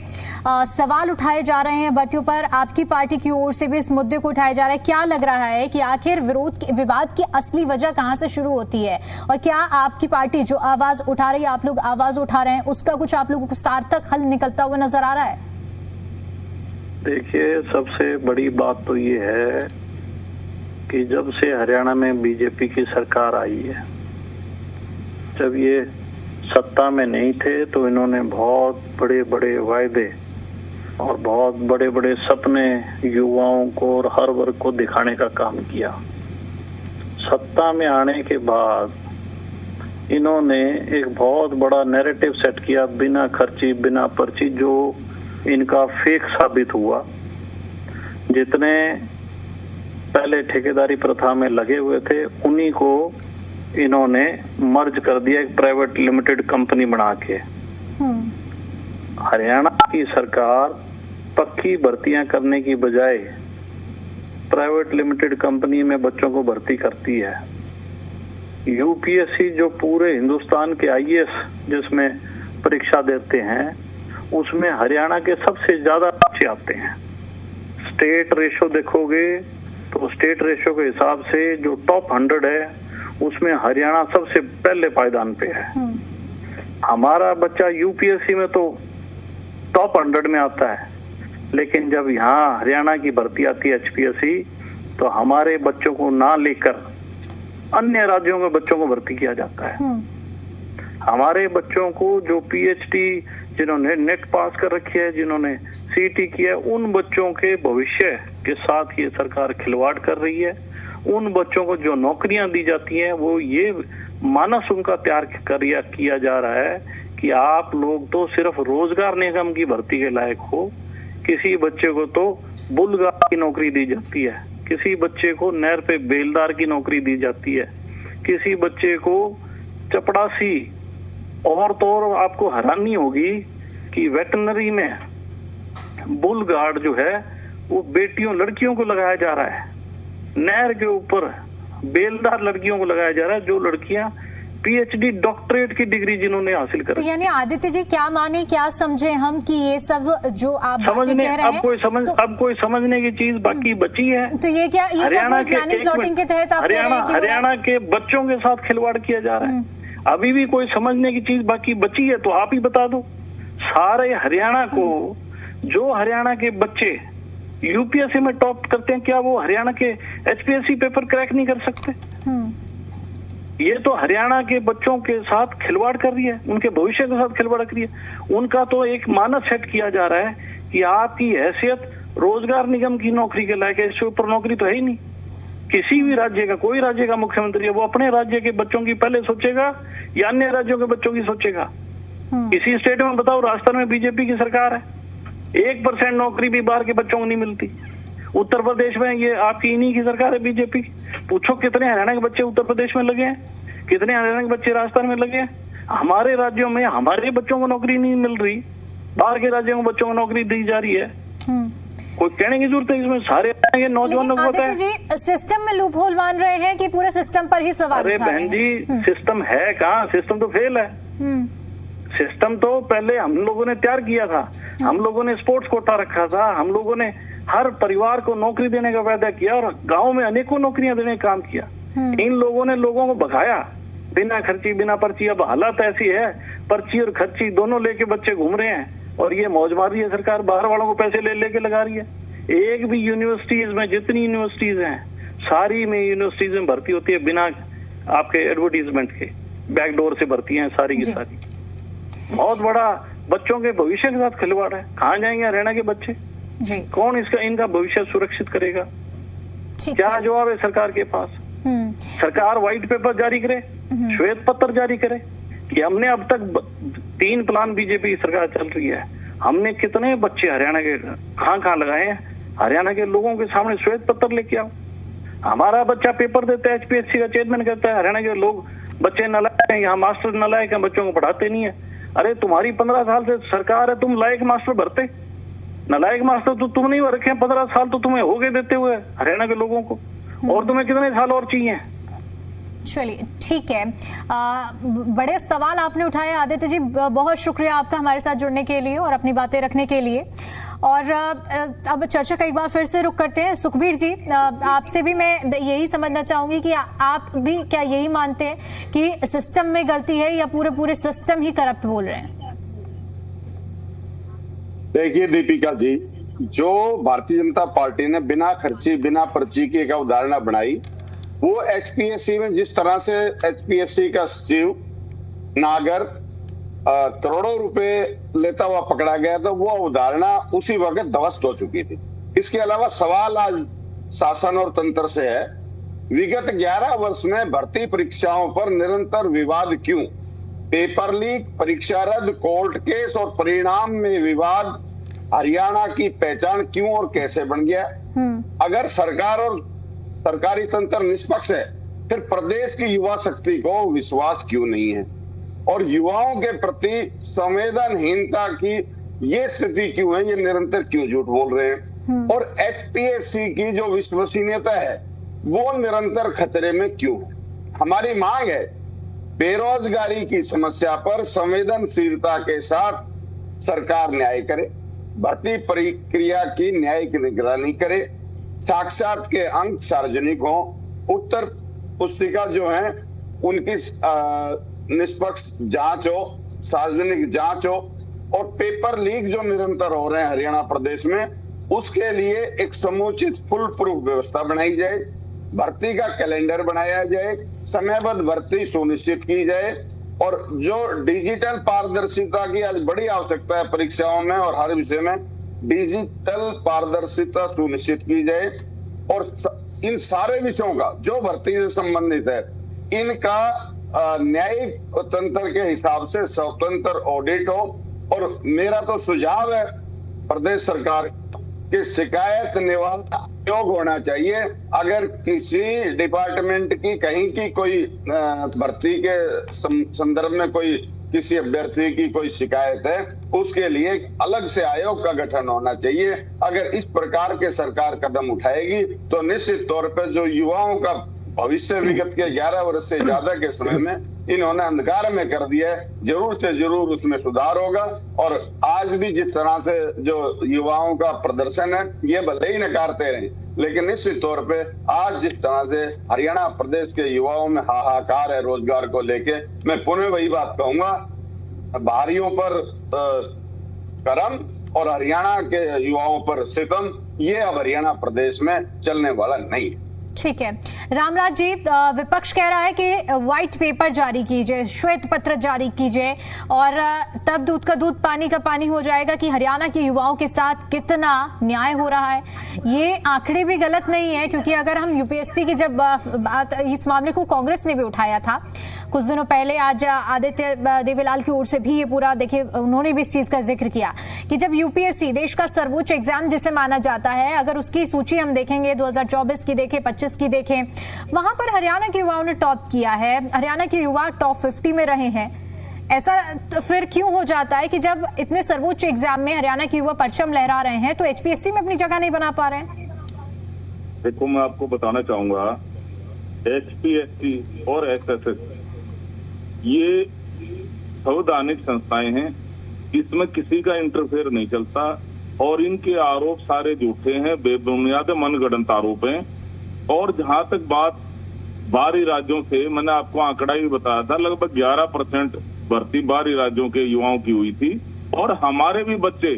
[SPEAKER 4] सवाल उठाए जा रहे हैं भर्तियों पर, आपकी पार्टी की ओर से भी इस मुद्दे को उठाया जा रहा है, क्या लग रहा है कि आखिर विवाद की असली वजह कहां से शुरू होती है, और क्या आपकी पार्टी जो आवाज उठा रही है, आप लोग आवाज उठा रहे हैं, उसका कुछ आप लोगों को सार्थक हल निकलता हुआ नजर आ रहा है?
[SPEAKER 10] देखिए, सबसे बड़ी बात तो ये है कि जब से हरियाणा में बीजेपी की सरकार आई है, जब ये सत्ता में नहीं थे तो इन्होंने बहुत बड़े बड़े वायदे और बहुत बड़े बड़े सपने युवाओं को और हर वर्ग को दिखाने का काम किया। सत्ता में आने के बाद इन्होंने एक बहुत बड़ा नैरेटिव सेट किया, बिना खर्ची बिना पर्ची, जो इनका फेक साबित हुआ। जितने पहले ठेकेदारी प्रथा में लगे हुए थे उन्हीं को इन्होंने मर्ज कर दिया एक प्राइवेट लिमिटेड कंपनी बना के। हरियाणा की सरकार पक्की भर्तियां करने की बजाय प्राइवेट लिमिटेड कंपनी में बच्चों को भर्ती करती है। यूपीएससी जो पूरे हिंदुस्तान के आईएएस जिसमें परीक्षा देते हैं उसमें हरियाणा के सबसे ज्यादा बच्चे आते हैं। स्टेट रेशो देखोगे तो स्टेट रेशो के हिसाब से जो टॉप 100 है उसमें हरियाणा सबसे पहले पायदान पे है। हमारा बच्चा यूपीएससी में तो टॉप 100 में आता है, लेकिन जब यहाँ हरियाणा की भर्ती आती है एचपीएससी तो हमारे बच्चों को ना लेकर अन्य राज्यों के बच्चों को भर्ती किया जाता है। हमारे बच्चों को जो पीएचडी जिन्होंने नेट पास कर रखी है, जिन्होंने सीटी किया है, उन बच्चों के भविष्य के साथ ये सरकार खिलवाड़ कर रही है। उन बच्चों को जो नौकरियां दी जाती हैं वो ये मानस उनका तैयार किया जा रहा है कि आप लोग तो सिर्फ रोजगार निगम की भर्ती के लायक हो। किसी बच्चे को तो बुलगार की नौकरी दी जाती है, किसी बच्चे को नहर पे बेलदार की नौकरी दी जाती है, किसी बच्चे को चपड़ासी। और तो और आपको हैरानी होगी कि वेटरनरी में बुल गार्ड जो है वो बेटियों लड़कियों को लगाया जा रहा है। नहर के ऊपर बेलदार लड़कियों को लगाया जा रहा है, जो लड़कियां पीएचडी डॉक्टरेट की डिग्री जिन्होंने हासिल कर।
[SPEAKER 4] तो यानी आदित्य जी क्या माने क्या समझे हम कि ये सब जो आप बातें कह रहे हैं
[SPEAKER 10] अब कोई समझने की चीज बाकी बची है?
[SPEAKER 4] तो ये क्या
[SPEAKER 10] हरियाणा
[SPEAKER 4] प्लानिंग प्लॉटिंग के तहत आप कह रहे हैं कि
[SPEAKER 10] हरियाणा के बच्चों के साथ खिलवाड़ किया जा रहा है? अभी भी कोई समझने की चीज बाकी बची है तो आप ही बता दो। सारे हरियाणा को जो हरियाणा के बच्चे यूपीएससी में टॉप करते हैं, क्या वो हरियाणा के एचपीएससी पेपर क्रैक नहीं कर सकते? ये तो हरियाणा के बच्चों के साथ खिलवाड़ कर रही है, उनके भविष्य के साथ खिलवाड़ कर रही है। उनका तो एक मानस सेट किया जा रहा है कि आपकी हैसियत रोजगार निगम की नौकरी के लायक है, इससे ऊपर नौकरी तो है ही नहीं। किसी भी राज्य का, कोई राज्य का मुख्यमंत्री है वो अपने राज्य के बच्चों की पहले सोचेगा या अन्य राज्यों के बच्चों की सोचेगा? इसी स्टेट में बताओ, राजस्थान में बीजेपी की सरकार है, 1% नौकरी भी बाहर के बच्चों को नहीं मिलती। उत्तर प्रदेश में ये आपकी इन्हीं की सरकार है बीजेपी। पूछो कितने हरियाणा के बच्चे उत्तर प्रदेश में लगे हैं, कितने हरियाणा के बच्चे राजस्थान में लगे हैं। हमारे राज्यों में हमारे बच्चों को नौकरी नहीं मिल रही, बाहर के राज्यों के बच्चों को नौकरी दी जा रही है। कोई कहने की जरूरत है इसमें? सारे नौजवानों को पता है।
[SPEAKER 4] जी सिस्टम में लूप होल मान रहे हैं कि पूरे सिस्टम पर ही सवाल
[SPEAKER 10] अरे बहन जी, सिस्टम है कहाँ? सिस्टम तो फेल है। सिस्टम तो पहले हम लोगों ने तैयार किया था, हम लोगों ने स्पोर्ट्स कोटा रखा था, हम लोगों ने हर परिवार को नौकरी देने का वादा किया और गांव में अनेकों नौकरियां देने का काम किया। इन लोगों ने लोगों को भगाया बिना खर्ची बिना पर्ची। अब हालत ऐसी है, पर्ची और खर्ची दोनों लेके बच्चे घूम रहे हैं और ये मौज मार रही है सरकार, बाहर वालों को पैसे ले लेके लगा रही है। एक भी यूनिवर्सिटीज में, जितनी यूनिवर्सिटीज हैं सारी में यूनिवर्सिटीज में भर्ती होती है बिना आपके एडवर्टीजमेंट के, बैकडोर से भर्ती है सारी की सारी। बहुत बड़ा बच्चों के भविष्य के साथ खिलवाड़ है। कहाँ जाएंगे हरियाणा के बच्चे?
[SPEAKER 4] जी।
[SPEAKER 10] कौन इनका भविष्य सुरक्षित करेगा? क्या जवाब है सरकार के पास? सरकार व्हाइट पेपर जारी करे, श्वेत पत्र जारी करे कि हमने अब तक 3 प्लान बीजेपी की सरकार चल रही है, हमने कितने बच्चे हरियाणा के कहाँ लगाए हैं। हरियाणा के लोगों के सामने श्वेत पत्र लेके आओ। हमारा बच्चा पेपर देता है, एचपीएससी का चेयरमैन कहता है हरियाणा के लोग बच्चे नलायक हैं, यहाँ मास्टर नलायक हैं, बच्चों को पढ़ाते नहीं है। अरे तुम्हारी 15 साल से सरकार है, तुम लायक मास्टर भरते? नलायक मास्टर तो तुम नहीं रखे, 15 साल तो तुम्हें हो गए देते हुए हरियाणा के लोगों को, और तुम्हें कितने साल और चाहिए?
[SPEAKER 4] चलिए ठीक है। बड़े सवाल आपने उठाए आदित्य जी, बहुत शुक्रिया आपका हमारे साथ जुड़ने के लिए और अपनी बातें रखने के लिए। और अब चर्चा का एक बार फिर से रुक करते हैं। सुखबीर जी, आपसे भी मैं यही समझना चाहूंगी कि आप भी क्या यही मानते हैं कि सिस्टम में गलती है या पूरे सिस्टम ही करप्ट बोल रहे हैं?
[SPEAKER 8] देखिए दीपिका जी, जो भारतीय जनता पार्टी ने बिना खर्ची बिना पर्ची की एक अवधारणा बनाई, वो एचपीएससी में जिस तरह से एचपीएससी का सचिव नागर करोड़ों रुपए लेता हुआ पकड़ा गया, तो वो अवधारणा उसी वक्त ध्वस्त हो चुकी थी। इसके अलावा सवाल आज शासन और तंत्र से है, विगत 11 वर्ष में भर्ती परीक्षाओं पर निरंतर विवाद क्यों? पेपर लीक, परीक्षा रद्द, कोर्ट केस और परिणाम में विवाद हरियाणा की पहचान क्यों और कैसे बन गया? अगर सरकार और सरकारी तंत्र निष्पक्ष है, फिर प्रदेश की युवा शक्ति को विश्वास क्यों नहीं है और युवाओं के प्रति संवेदनहीनता की ये स्थिति क्यों है, ये निरंतर क्यों झूठ बोल रहे हैं और एचपीएससी की जो विश्वसनीयता है वो निरंतर खतरे में क्यों है। हमारी मांग है बेरोजगारी की समस्या पर संवेदनशीलता के साथ सरकार न्याय करे, भर्ती प्रक्रिया की न्यायिक निगरानी करे, साक्षात के अंक सार्वजनिक हो, उत्तर पुस्तिका जो है उनकी निष्पक्ष जांच हो, सार्वजनिक जांच हो और पेपर लीक जो निरंतर हो रहे हैं हरियाणा प्रदेश में उसके लिए एक समुचित फुल प्रूफ व्यवस्था बनाई जाए, भर्ती का कैलेंडर बनाया जाए, समयबद्ध भर्ती सुनिश्चित की जाए और जो डिजिटल पारदर्शिता की आज बड़ी आवश्यकता है परीक्षाओं में और हर विषय में डिजिटल पारदर्शिता सुनिश्चित की जाए और इन सारे विषयों का जो भर्ती से संबंधित है इनका न्यायिक तंत्र के हिसाब से स्वतंत्र ऑडिट हो। और मेरा तो सुझाव है प्रदेश सरकार कि शिकायत निवारण आयोग होना चाहिए। अगर किसी डिपार्टमेंट की कहीं की कोई भर्ती के संदर्भ में कोई किसी अभ्यर्थी की कोई शिकायत है उसके लिए अलग से आयोग का गठन होना चाहिए। अगर इस प्रकार के सरकार कदम उठाएगी तो निश्चित तौर पर जो युवाओं का भविष्य विगत के 11 वर्ष से ज्यादा के समय में इन्होंने अंधकार में कर दिया है, जरूर से जरूर उसमें सुधार होगा। और आज भी जिस तरह से जो युवाओं का प्रदर्शन है ये भले ही नकारते रहे लेकिन निश्चित तौर पे आज जिस तरह से हरियाणा प्रदेश के युवाओं में हाहाकार है रोजगार को लेके, मैं पुनः वही बात कहूंगा, बाहरियों पर करम और हरियाणा के युवाओं पर सितम, ये अब हरियाणा प्रदेश में चलने वाला नहीं है।
[SPEAKER 4] ठीक है रामराज जी, विपक्ष कह रहा है कि व्हाइट पेपर जारी कीजिए, श्वेत पत्र जारी कीजिए और तब दूध का दूध पानी का पानी हो जाएगा कि हरियाणा के युवाओं के साथ कितना न्याय हो रहा है। ये आंकड़े भी गलत नहीं है क्योंकि अगर हम यूपीएससी की जब बात, इस मामले को कांग्रेस ने भी उठाया था कुछ दिनों पहले, आज आदित्य देवीलाल की ओर से भी ये पूरा देखिए उन्होंने भी इस चीज का जिक्र किया कि जब यूपीएससी देश का सर्वोच्च एग्जाम जिसे माना जाता है, अगर उसकी सूची हम देखेंगे 2024 की देखें, 25 की देखें, वहां पर हरियाणा के युवाओं ने टॉप किया है, हरियाणा के युवा टॉप 50 में रहे हैं। ऐसा तो फिर क्यों हो जाता है कि जब इतने सर्वोच्च एग्जाम में हरियाणा के युवा परचम लहरा रहे हैं तो एचपीएससी में अपनी जगह नहीं बना पा रहे हैं?
[SPEAKER 9] देखो मैं आपको बताना चाहूंगा, एचपीएससी और एसएससी ये संवैधानिक संस्थाएं हैं, इसमें किसी का इंटरफेयर नहीं चलता और इनके आरोप सारे झूठे हैं, बेबुनियाद मनगढ़ंत आरोप हैं। और जहां तक बात बाहरी राज्यों से, मैंने आपको आंकड़ा भी बताया था, लगभग 11% भर्ती बाहरी राज्यों के युवाओं की हुई थी और हमारे भी बच्चे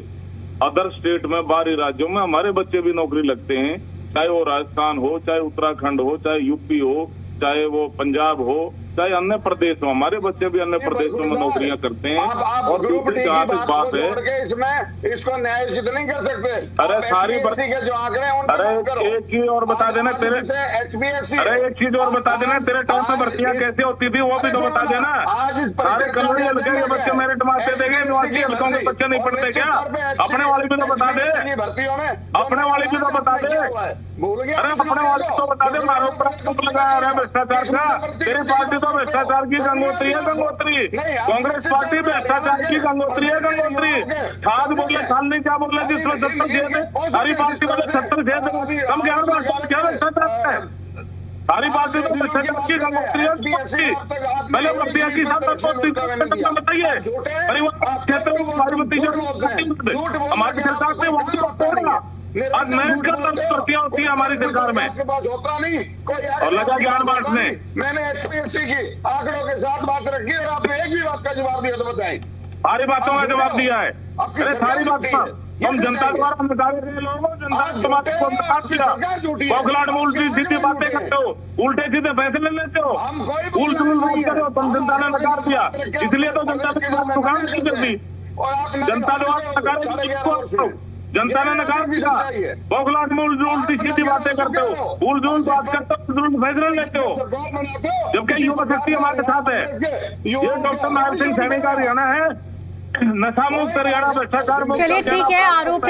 [SPEAKER 9] अदर स्टेट में, बाहरी राज्यों में हमारे बच्चे भी नौकरी लगते हैं, चाहे वो राजस्थान हो, चाहे उत्तराखंड हो, चाहे यूपी हो, चाहे वो पंजाब हो, चाहे अन्य प्रदेश में, हमारे बच्चे भी अन्य प्रदेशों में नौकरियां करते हैं। और दूसरी जहाँ तक बात है
[SPEAKER 8] इसमें इसको न्यायोचित नहीं कर सकते।
[SPEAKER 9] अरे सारी
[SPEAKER 8] के जो आंकड़े,
[SPEAKER 9] अरे एक चीज और बता देना तेरे, अरे एक चीज और बता देना, तेरे टाइम में भर्तियां कैसे होती थी वो भी तो बता देना। सारे कलोनी हल्के के बच्चे मेरिट मारते देंगे, बाकी हल्कों के बच्चे नहीं पढ़ते क्या? अपने वाले भी तो बता दे, अपने वाले भी तो बता दे, अरे अपने वाले तो बता दे। मारो पर लगाया रहा है भ्रष्टाचार का, तेरी पार्टी तो भ्रष्टाचार की गंगोत्री है, गंगोत्री। कांग्रेस पार्टी भ्रष्टाचार की गंगोत्री है, गंगोत्री। खाद बोले, खाद नहीं क्या बोले, जिसमें 70 दिए थे, सारी पार्टी बोले 70 दिए थे, हम क्या भ्रष्टाचार है? सारी पार्टी तो भ्रष्टाचार की गंगोत्री है। पहले भर्तियां की बताइए, परिवहन क्षेत्र में हमारी हमारी सरकार से वहाँ आज मेहनत भर्तियां होती है हमारी सरकार में और लगा ज्ञान बांटने।
[SPEAKER 8] मैंने एचपीएससी की आंकड़ों के साथ बात रखी और आपने एक भी बात का जवाब दिया तो बताएं।
[SPEAKER 9] सारी बातों का जवाब दिया है, अरे सारी बात हम जनता द्वारा नकारे गए लोगों, जनता को नकार दिया। बौखलाहट में उल्टी सीधी बातें करते हो, उल्टे सीधे फैसले लेते हो, उल्ट बात कर रहे हो, तुम जनता ने नकार दिया, इसलिए तो जनता ने दुकान नहीं कर दी। जनता द्वारा नकार, जनता ने नकार दिया। बौखलाहट में उल्टी सीधी बातें करते हो, उल्ट बात करते हो, उल्ट फैसले लेते हो, जबकि युवा शक्ति हमारे साथ है। ये डॉक्टर नारायण सिंह सैनी का हरियाणा है, नशा मुक्त हरियाणा, भ्रष्टाचार मुक्त।
[SPEAKER 4] चलिए ठीक है, आरोप